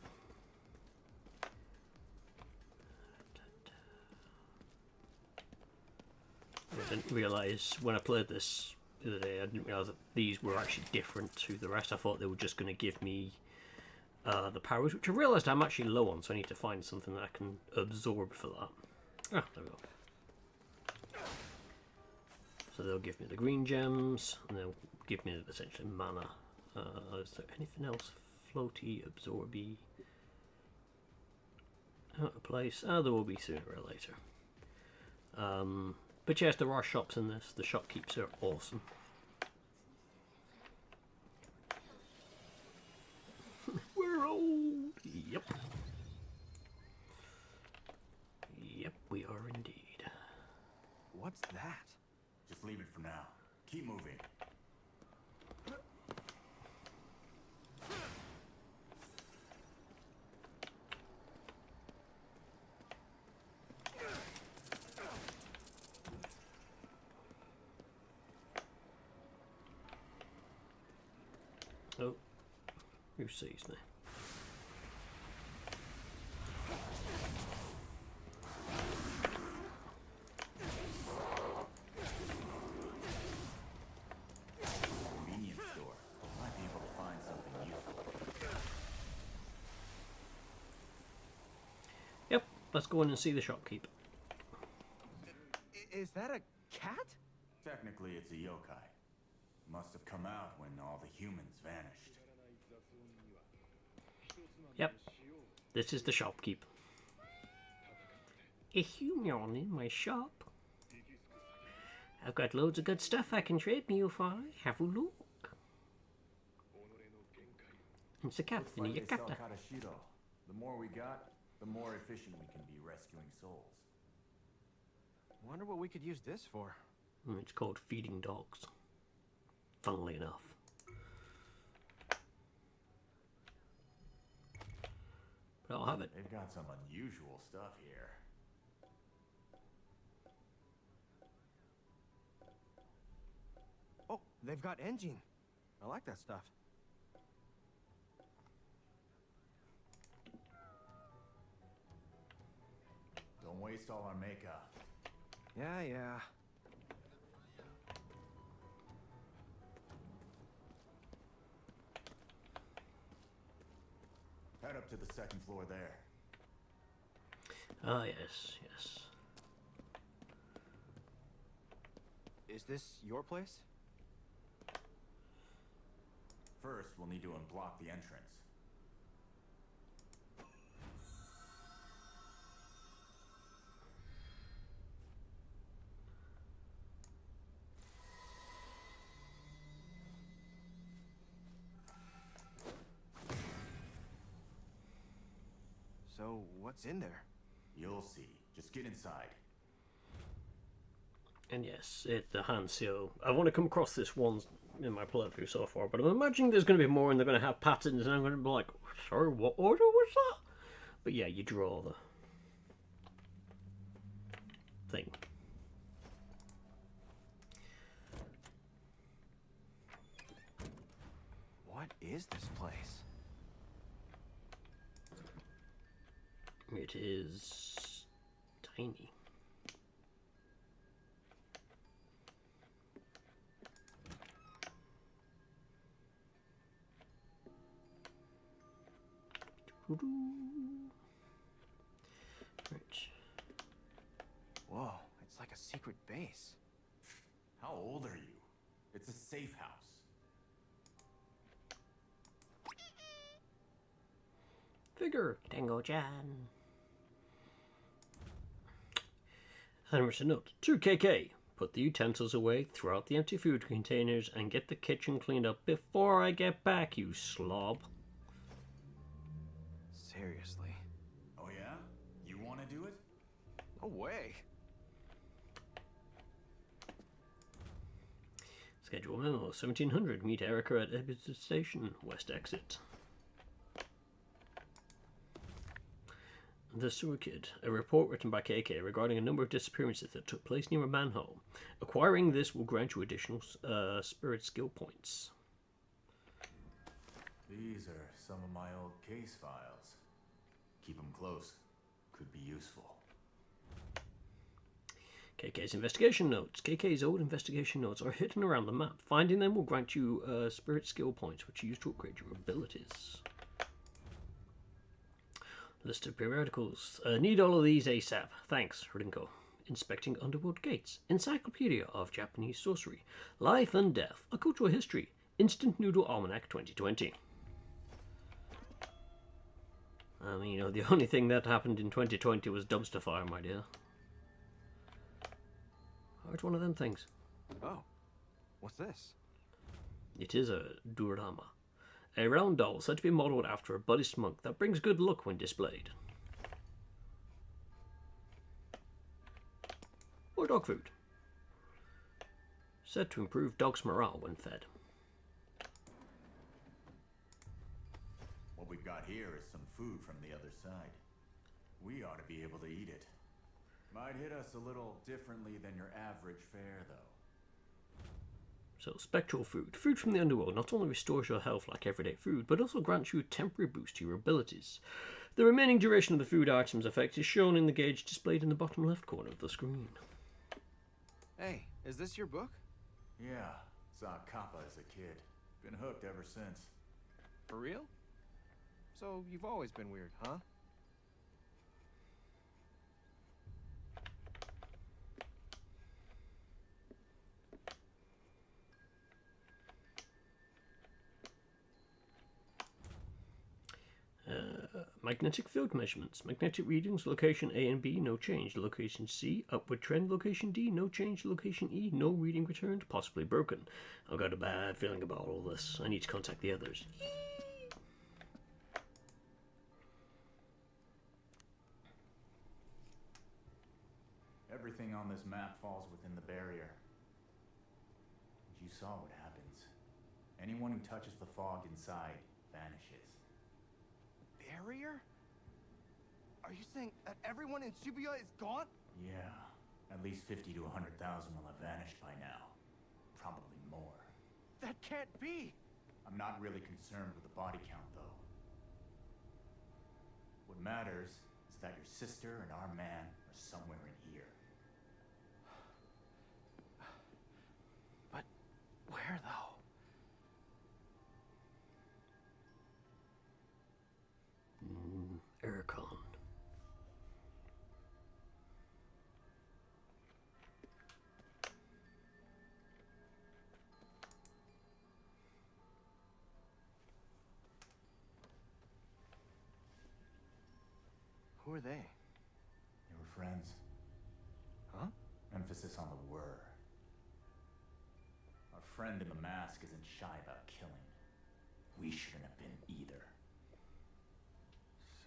I didn't realise when I played this the other day, I didn't realise that these were actually different to the rest. I thought they were just going to give me the powers, which I realised I'm actually low on, so I need to find something that I can absorb for that. Ah, there we go. So they'll give me the green gems, and they'll give me essentially mana. Is there anything else? Floaty, absorby. Out of place. There will be sooner or later. But yes, there are shops in this. The shopkeepers are awesome. We're old. Yep. Yep, we are indeed. What's that? Just leave it for now. Keep moving. Oh, who sees me? Convenience store. Might be able to find something useful. Yep, let's go in and see the shopkeep. Is that a cat? Technically, it's a yokai. Must have come out when all the humans vanished. Yep, this is the shopkeep. A human in my shop. I've got loads of good stuff I can trade you for. Have a look. It's a captain of Looks like they sell Yakata. Katashiro. The more we got, the more efficient we can be rescuing souls. Wonder what we could use this for. It's called feeding dogs. Funnily enough. But I'll have it. They've got some unusual stuff here. Oh, they've got engine. I like that stuff. Don't waste all our makeup. Yeah. Head up to the second floor there. Ah, yes. Is this your place? First, we'll need to unblock the entrance. So, what's in there? You'll see. Just get inside. And yes, the hand seal. I've only come across this once in my playthrough so far, but I'm imagining there's going to be more and they're going to have patterns and I'm going to be like, sorry, what order was that? But yeah, you draw the thing. What is this place? It is tiny. Right. Whoa, it's like a secret base. How old are you? It's a safe house. Figure, Tango-chan. And note, 2KK. Put the utensils away, throw out the empty food containers, and get the kitchen cleaned up before I get back, you slob. Seriously? Oh yeah? You want to do it? No way. Schedule memo 1700. Meet Erica at Exit Station. West exit. The Sewer Kid. A report written by KK regarding a number of disappearances that took place near a manhole. Acquiring this will grant you additional spirit skill points. These are some of my old case files. Keep them close. Could be useful. KK's investigation notes. KK's old investigation notes are hidden around the map. Finding them will grant you spirit skill points, which you use to upgrade your abilities. List of periodicals. Need all of these ASAP. Thanks, Rinko. Inspecting Underworld Gates. Encyclopedia of Japanese Sorcery. Life and Death. A Cultural History. Instant Noodle Almanac 2020. I mean, you know, the only thing that happened in 2020 was dumpster fire, my dear. Oh, it's one of them things. Oh, what's this? It is a diorama. A round doll said to be modelled after a Buddhist monk that brings good luck when displayed. Or dog food. Said to improve dogs' morale when fed. What we've got here is some food from the other side. We ought to be able to eat it. Might hit us a little differently than your average fare, though. So, spectral food. Food from the underworld not only restores your health like everyday food, but also grants you a temporary boost to your abilities. The remaining duration of the food item's effect is shown in the gauge displayed in the bottom left corner of the screen. Hey, is this your book? Yeah, saw Kappa as a kid. Been hooked ever since. For real? So you've always been weird, huh? Magnetic field measurements. Magnetic readings. Location A and B, no change. Location C, upward trend. Location D, no change. Location E, no reading returned. Possibly broken. I've got a bad feeling about all this. I need to contact the others. Everything on this map falls within the barrier. And you saw what happens. Anyone who touches the fog inside vanishes. Barrier? Are you saying that everyone in Shibuya is gone? Yeah, at least 50 to 100,000 will have vanished by now. Probably more. That can't be! I'm not really concerned with the body count, though. What matters is that your sister and our man are somewhere in here. But where, though? Ericon. Who are they? They were friends. Huh? Emphasis on the were. Our friend in the mask isn't shy about killing. We shouldn't have been either.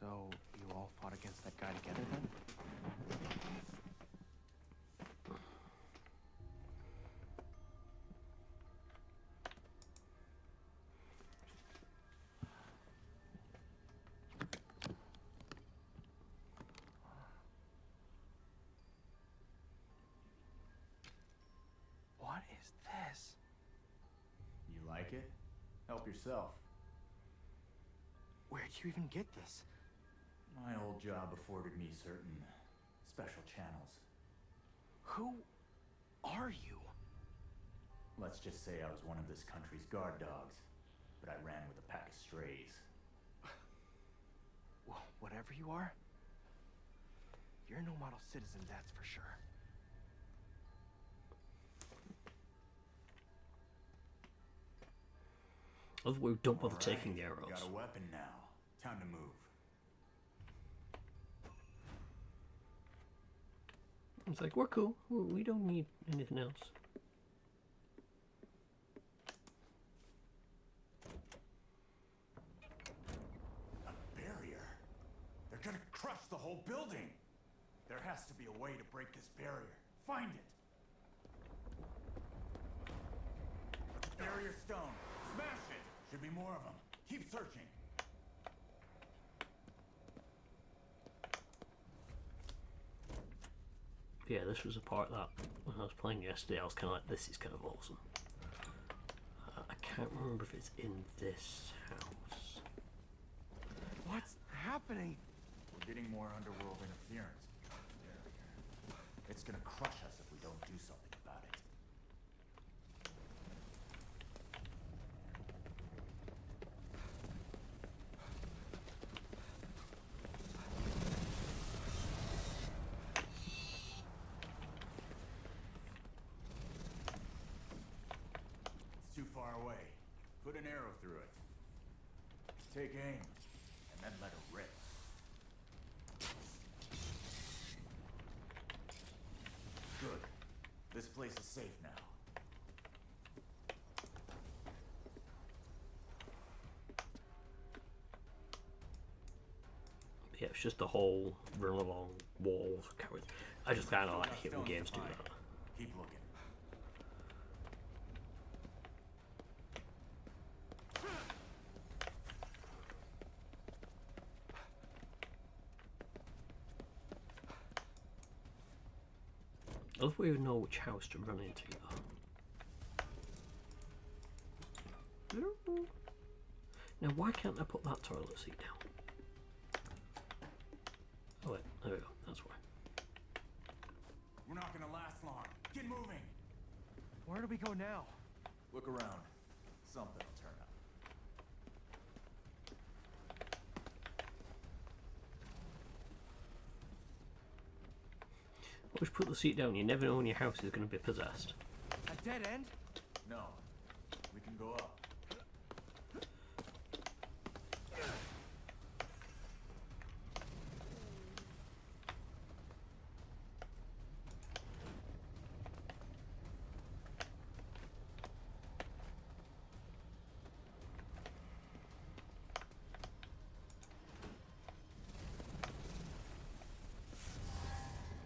So, you all fought against that guy together then? What is this? You like it? Help yourself. Where'd you even get this? My old job afforded me certain special channels. Who are you? Let's just say I was one of this country's guard dogs, but I ran with a pack of strays. Well, whatever you are, you're no model citizen, that's for sure. Otherwise, don't bother All taking right, the arrows. Got a weapon now. Time to move. It's like, we're cool. We don't need anything else. A barrier? They're gonna crush the whole building! There has to be a way to break this barrier. Find it! barrier stone. Smash it. Should be more of them. Keep searching. Yeah, this was a part that when I was playing yesterday, I was kind of like, this is kind of awesome. I can't remember if it's in this house. What's happening? We're getting more underworld interference. It's gonna crush us if we don't do something about it. It's too far away. Put an arrow through it. Take aim, and then let it rip. Good. This place is safe now. Yeah, it's just the whole run along walls. I just kind of like it when games do that. Keep looking. I love we even know which house to run into though. Now why can't I put that toilet seat down? Oh wait, there we go, that's why. We're not gonna last long. Get moving. Where do we go now? Look around. Something will turn up. Always put the seat down, you never know when your house is going to be possessed. A dead end? No. We can go up.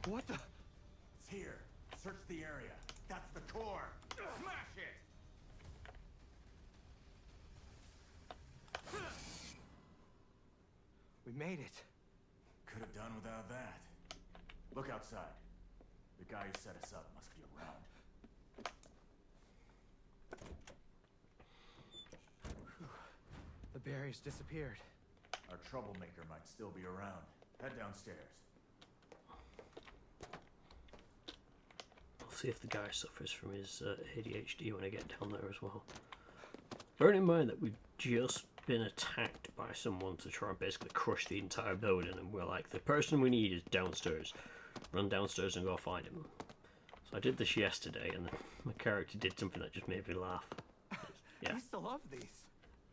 What the? It's here. Search the area. That's the core. Smash it! We made it. Could have done without that. Look outside. The guy who set us up must be around. The barrier's disappeared. Our troublemaker might still be around. Head downstairs. I'll see if the guy suffers from his ADHD when I get down there as well. Bearing in mind that we've just been attacked by someone to try and basically crush the entire building, and we're like, the person we need is downstairs. Run downstairs and go find him. So I did this yesterday, and my character did something that just made me laugh. Yeah. I used to love these.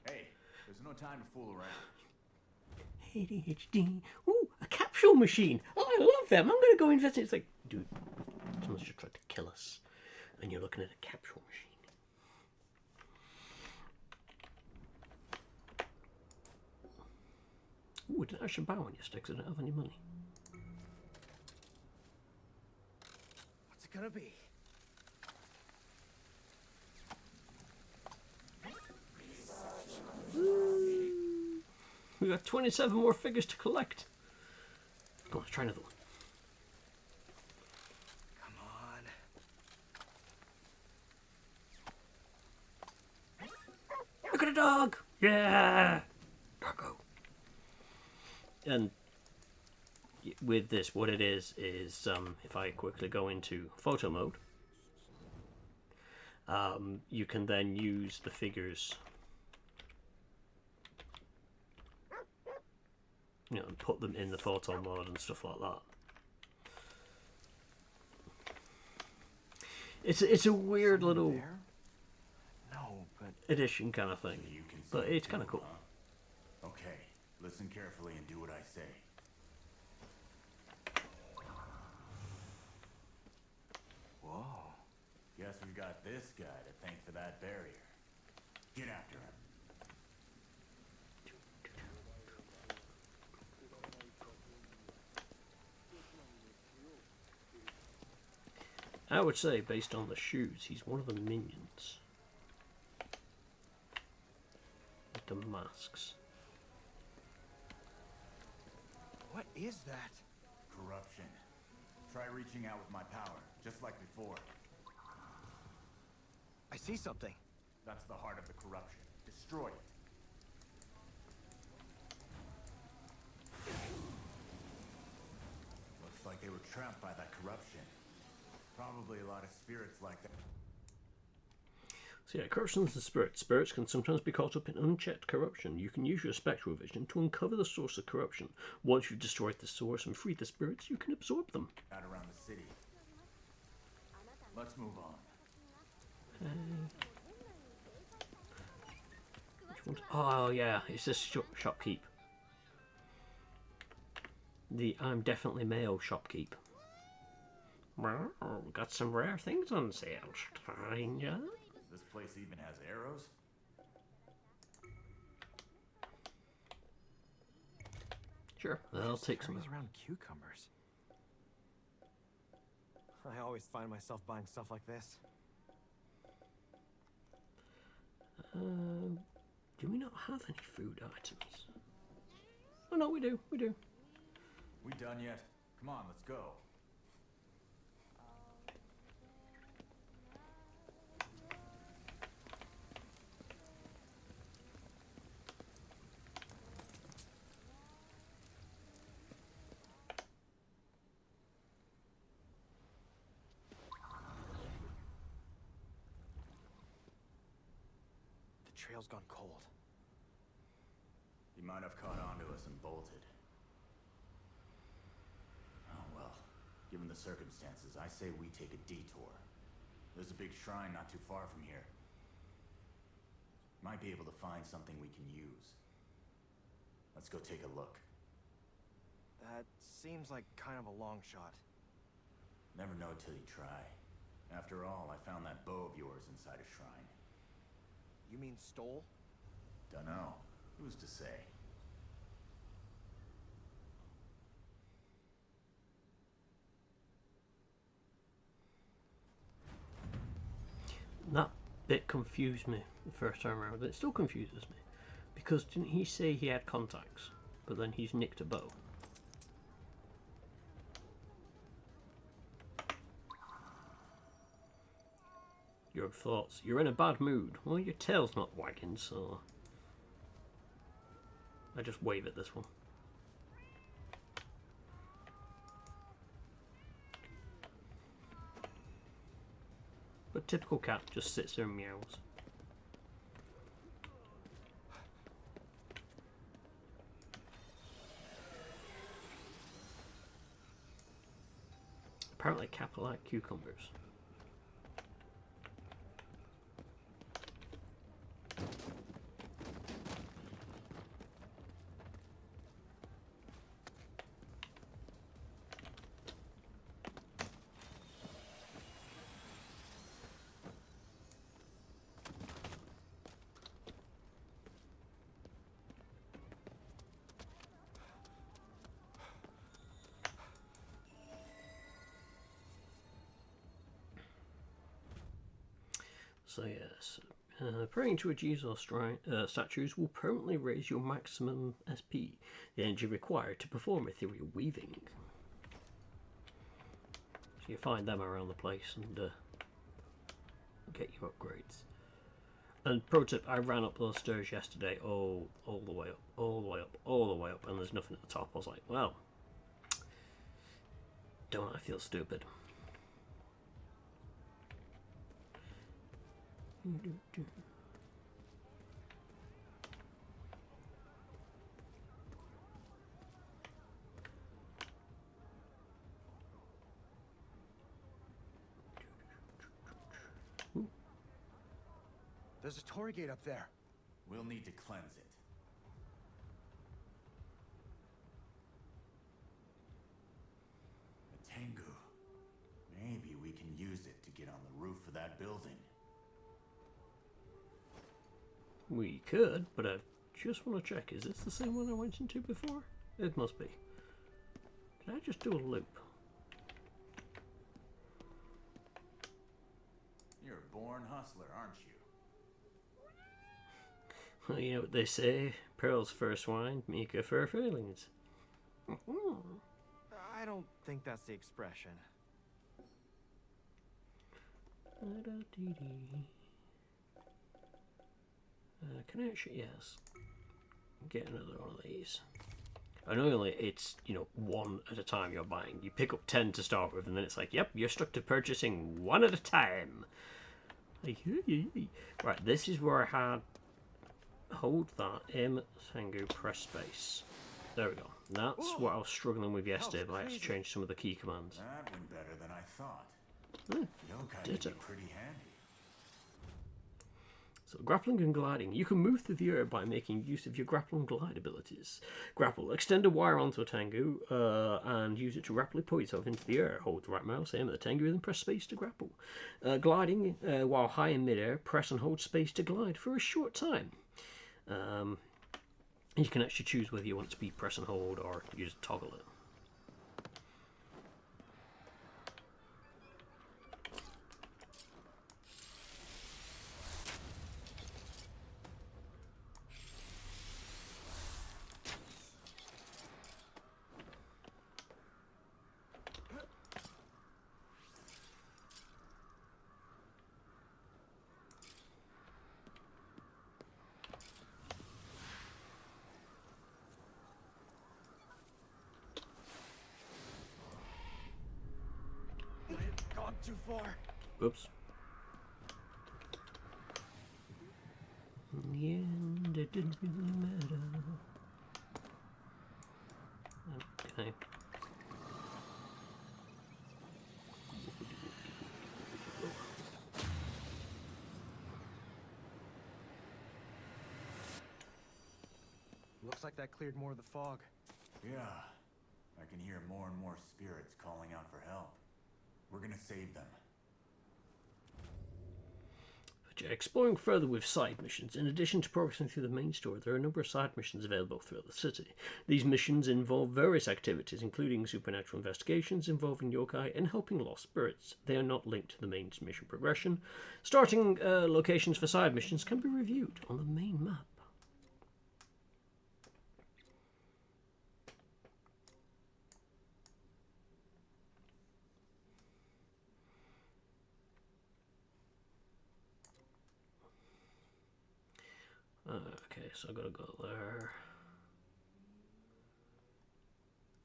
Hey, there's no time to fool around. ADHD. Ooh, a capsule machine. Oh, I love them. I'm gonna go invest in it. It's like, dude, someone's just tried to kill us, and you're looking at a capsule machine. Ooh, I should buy one yesterday because I don't have any money. What's it gonna be? We got 27 more figures to collect. Go on, let's try another one. Come on. Look at a dog! Yeah! Doggo. And with this, what it is if I quickly go into photo mode, you can then use the figures, you know, and put them in the photo mode and stuff like that. It's a weird little There? No, but addition kind of thing, You can see but it it's kind of too, cool. huh? Okay, listen carefully and do what I say. whoa. Guess we've got this guy to thank for that barrier. Get after him. I would say, based on the shoes, he's one of the minions. and masks. What is that? Corruption. Try reaching out with my power, just like before. I see something. That's the heart of the corruption. Destroy it. Looks like they were trapped by that corruption. Probably a lot of spirits like that. So yeah, corruption is the spirit. Spirits can sometimes be caught up in unchecked corruption. You can use your spectral vision to uncover the source of corruption. Once you've destroyed the source and freed the spirits, you can absorb them. Out around the city. Let's move on. Oh yeah, it's this shopkeep. The I'm definitely male shopkeep. Well, got some rare things on sale, stranger. This place even has arrows? Sure, I'll take some. Carries around cucumbers. I always find myself buying stuff like this. Do we not have any food items? Oh no, we do. We do. We done yet? Come on, let's go. The trail's gone cold. He might have caught on to us and bolted. Oh well, given the circumstances, I say we take a detour. There's a big shrine not too far from here. Might be able to find something we can use. Let's go take a look. That seems like kind of a long shot. Never know till you try. After all, I found that bow of yours inside a shrine. You mean stole? Dunno. Who's to say? That bit confused me the first time around. It still confuses me. Because didn't he say he had contacts? But then he's nicked a bow. Your thoughts. You're in a bad mood. Well, your tail's not wagging, so... I just wave at this one. But typical cat just sits there and meows. Apparently cat like cucumbers. So yes, praying to a Jesus statues will permanently raise your maximum SP, the energy required to perform ethereal weaving. So you find them around the place and get your upgrades. And pro tip, I ran up those stairs yesterday, all the way up, all the way up, all the way up, and there's nothing at the top. I was like, well, don't I feel stupid? There's a Torii gate up there. We'll need to cleanse it. A Tengu. Maybe we can use it to get on the roof of that building. We could, but I just want to check. Is this the same one I went into before? It must be. Did I just do a loop? You're a born hustler, aren't you? Well, you know what they say, pearls first wine, make her fur failings. I don't think that's the expression. Can I actually, yes, get another one of these. Annoyingly, it's, you know, one at a time you're buying. You pick up 10 to start with, and then it's like, yep, you're stuck to purchasing one at a time. Like, right, this is where I had hold that, aim at Tengu, press space. There we go. That's what I was struggling with yesterday, but I had to change some of the key commands. That went better than I thought. Yokai Ditto. could be pretty handy. So grappling and gliding. You can move through the air by making use of your grapple and glide abilities. Grapple. Extend a wire onto a Tengu and use it to rapidly pull yourself into the air. Hold the right mouse, aim at the Tengu, and then press space to grapple. Gliding. While high in midair, press and hold space to glide for a short time. You can actually choose whether you want it to be press and hold or you just toggle it. Gone too far. Oops. In the end, it didn't really matter. Okay. Looks like that cleared more of the fog. Yeah, I can hear more and more spirits calling out for help. We're gonna save them. Exploring further with side missions. In addition to progressing through the main story, there are a number of side missions available throughout the city. These missions involve various activities, including supernatural investigations involving yokai and helping lost spirits. They are not linked to the main mission progression. Starting locations for side missions can be reviewed on the main map. Okay, so I gotta go there.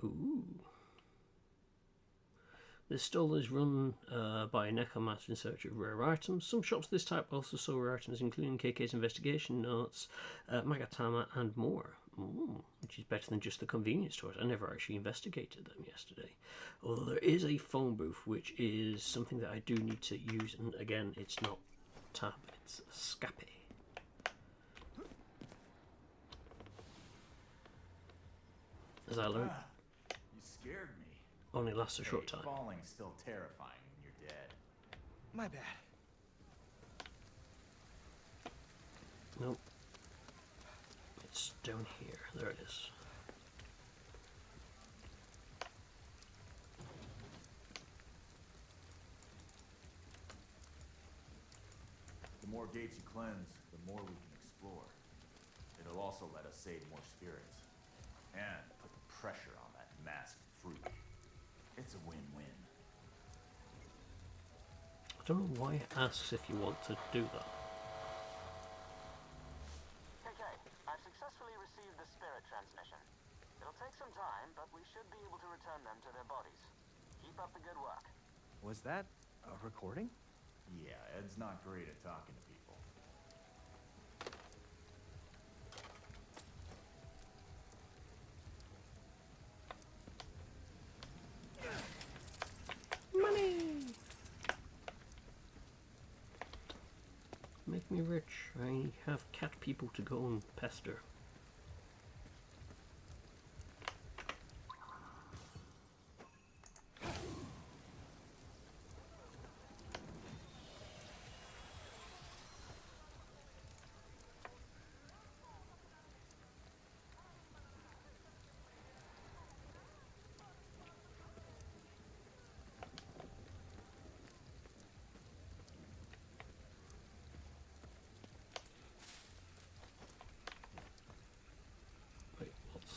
Ooh. This stall is run by a necromancer in search of rare items. Some shops of this type also sell rare items, including KK's investigation notes, Magatama, and more. Ooh, which is better than just the convenience stores. I never actually investigated them yesterday. Although there is a phone booth, which is something that I do need to use, and again, it's not tap, it's scape. As I learned, You scared me. only lasts a short time. Falling's still terrifying when you're dead. My bad. Nope. It's down here. There it is. The more gates you cleanse, the more we can explore. It'll also let us save more spirits. And put the pressure on that masked fruit. It's a win-win. I don't know why it asks if you want to do that. KK, I've successfully received the spirit transmission. It'll take some time, but we should be able to return them to their bodies. Keep up the good work. Was that a recording? Yeah, Ed's not great at talking to people. Money! Make me rich. I have cat people to go and pester.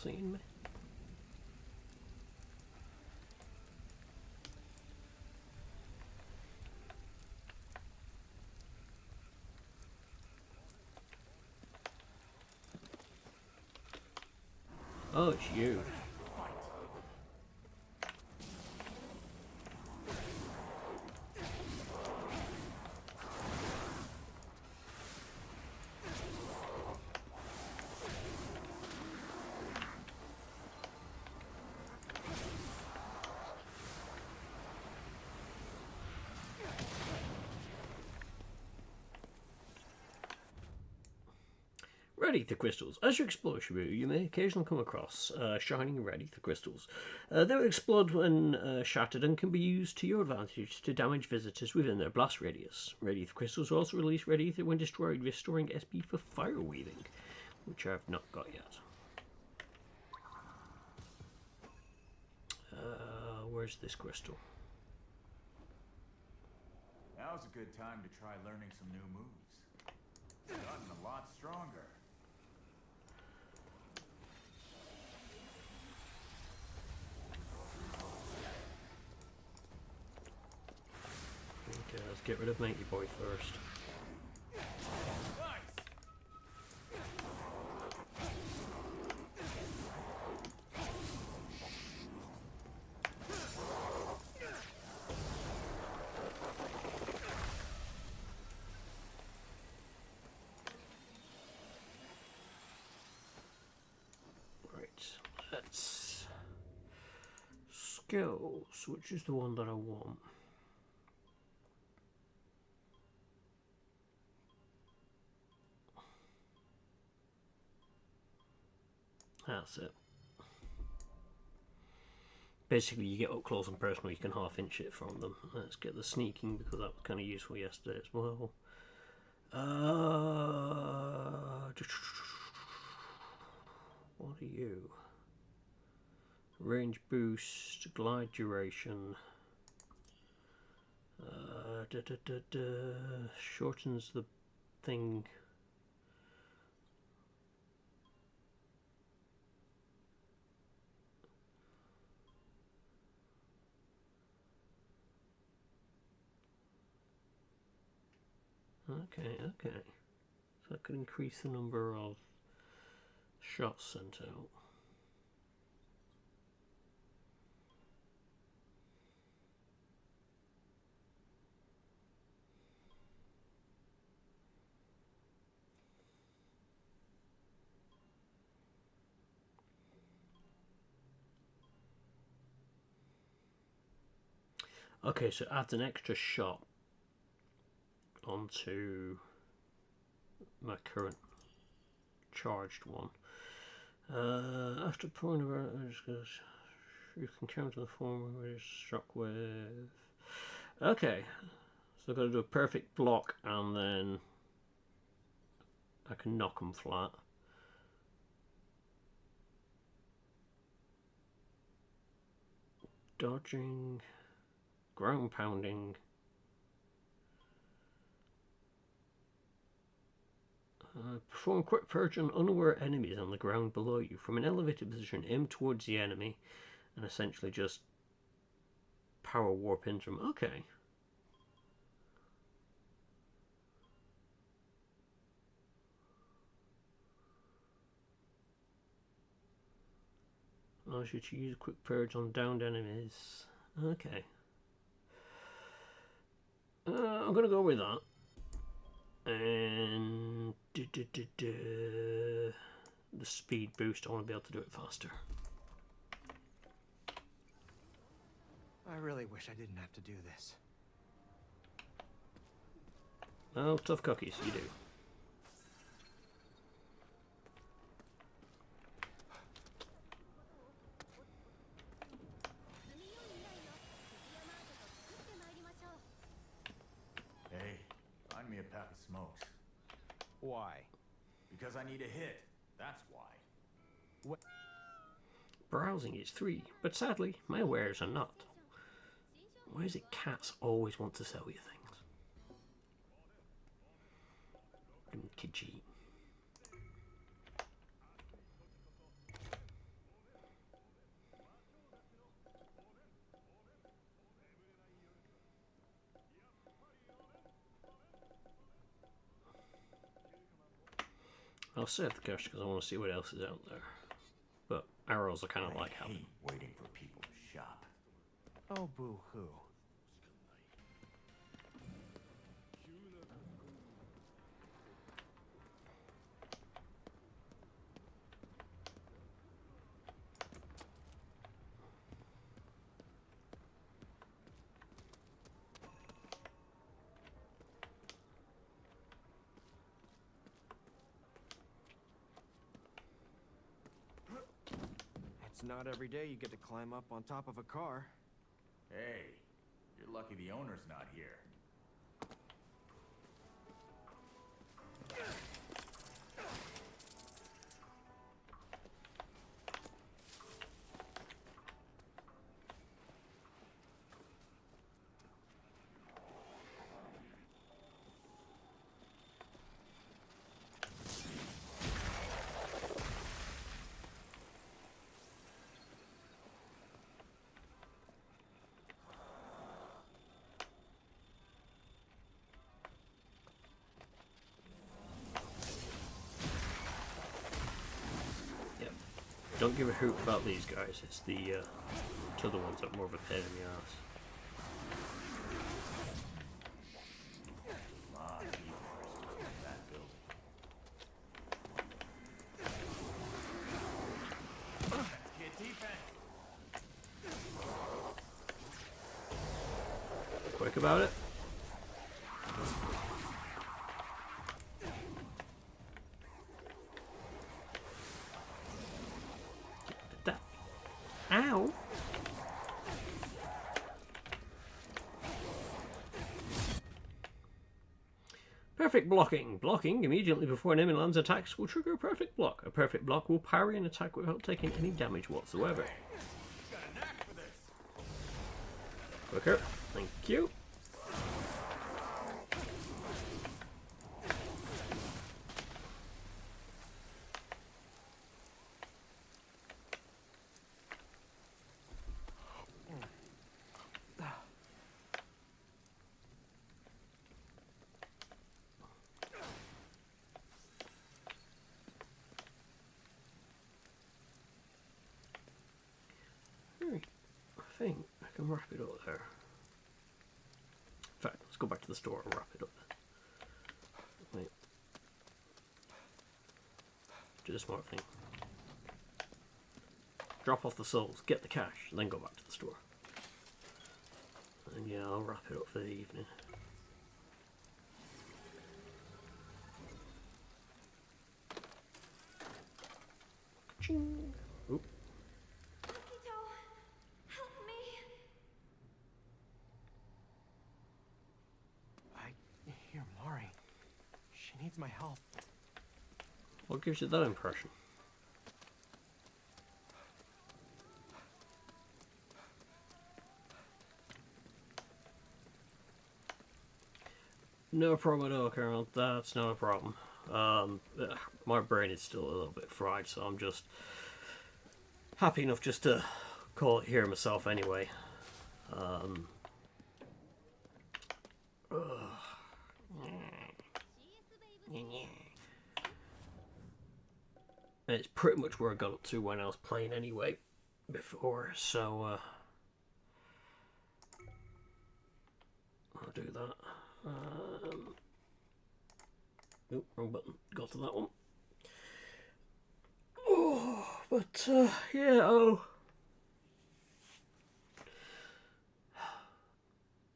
seeing me. Oh, it's you. Red ether crystals. As you explore Shibuya, you may occasionally come across shining red ether crystals. They will explode when shattered and can be used to your advantage to damage visitors within their blast radius. Red ether crystals also release red ether when destroyed, restoring SP for fire weaving, which I have not got yet. Where's this crystal? Now's a good time to try learning some new moves. Gotten a lot stronger. Okay, let's get rid of Matey Boy first. Let's skills, which is the one that I want. That's it. Basically, you get up close and personal, you can half-inch it from them. Let's get the sneaking, because that was kind of useful yesterday as well. What are you? Range boost, glide duration. Shortens the thing. Okay. So that could increase the number of shots sent out. Okay, so it adds an extra shot onto my current charged one. After point of you can counter the form with shockwave. Okay, so I've got to do a perfect block and then I can knock them flat. Dodging, ground pounding. Perform a quick purge on unaware enemies on the ground below you. From an elevated position, aim towards the enemy and essentially just power warp into them. Okay. Allows you to use a quick purge on downed enemies. Okay. I'm going to go with that. And the speed boost, I want to be able to do it faster. I really wish I didn't have to do this. Oh, tough cookies, you do. Hey, find me a pack of smokes. Why? Because I need a hit. That's why. What? Browsing is 3, but sadly, my wares are not. Why is it cats always want to sell you things? Kijiji. I'll save the cash because I want to see what else is out there. But arrows are kind of like I having. hate waiting for people to shop. Oh, boo-hoo. It's not every day you get to climb up on top of a car. Hey, you're lucky the owner's not here. Yep. Don't give a hoot about these guys. It's the other ones that are more of a pain in the ass. A lot of people are still in that building. Get defense. Quick about it. That. Ow. Perfect blocking. Blocking immediately before an enemy lands attacks will trigger a perfect block. A perfect block will parry an attack without taking any damage whatsoever. Got a knack for this. Quicker. Thank you. Right. I think I can wrap it up there. In fact, let's go back to the store and wrap it up. Wait. Do the smart thing. Drop off the souls, get the cash, and then go back to the store. And yeah, I'll wrap it up for the evening. Ka-ching. Oop. Akito, help me. I hear Mari. She needs my help. What gives you that impression? No problem at all, Colonel. That's not a problem. My brain is still a little bit fried, so I'm just happy enough just to call it here myself anyway. And it's pretty much where I got up to when I was playing anyway before, so I'll do that. Oop, wrong button. Got to that one. Oh, but yeah,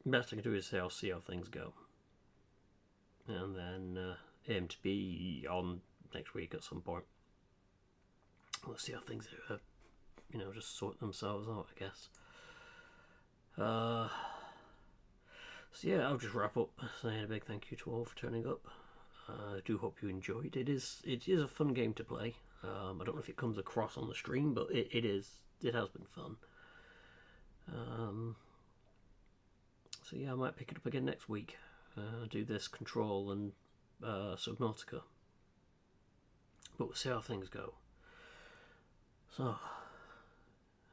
best I can do is say I'll see how things go, and then aim to be on next week at some point. We'll see how things, just sort themselves out, I guess. So yeah, I'll just wrap up saying a big thank you to all for turning up. I do hope you enjoyed. It is a fun game to play. I don't know if it comes across on the stream, but it is. It has been fun. So yeah, I might pick it up again next week. Do this Control and Subnautica. But we'll see how things go. So,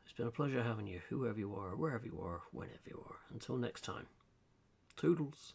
it's been a pleasure having you, whoever you are, wherever you are, whenever you are. Until next time. Toodles.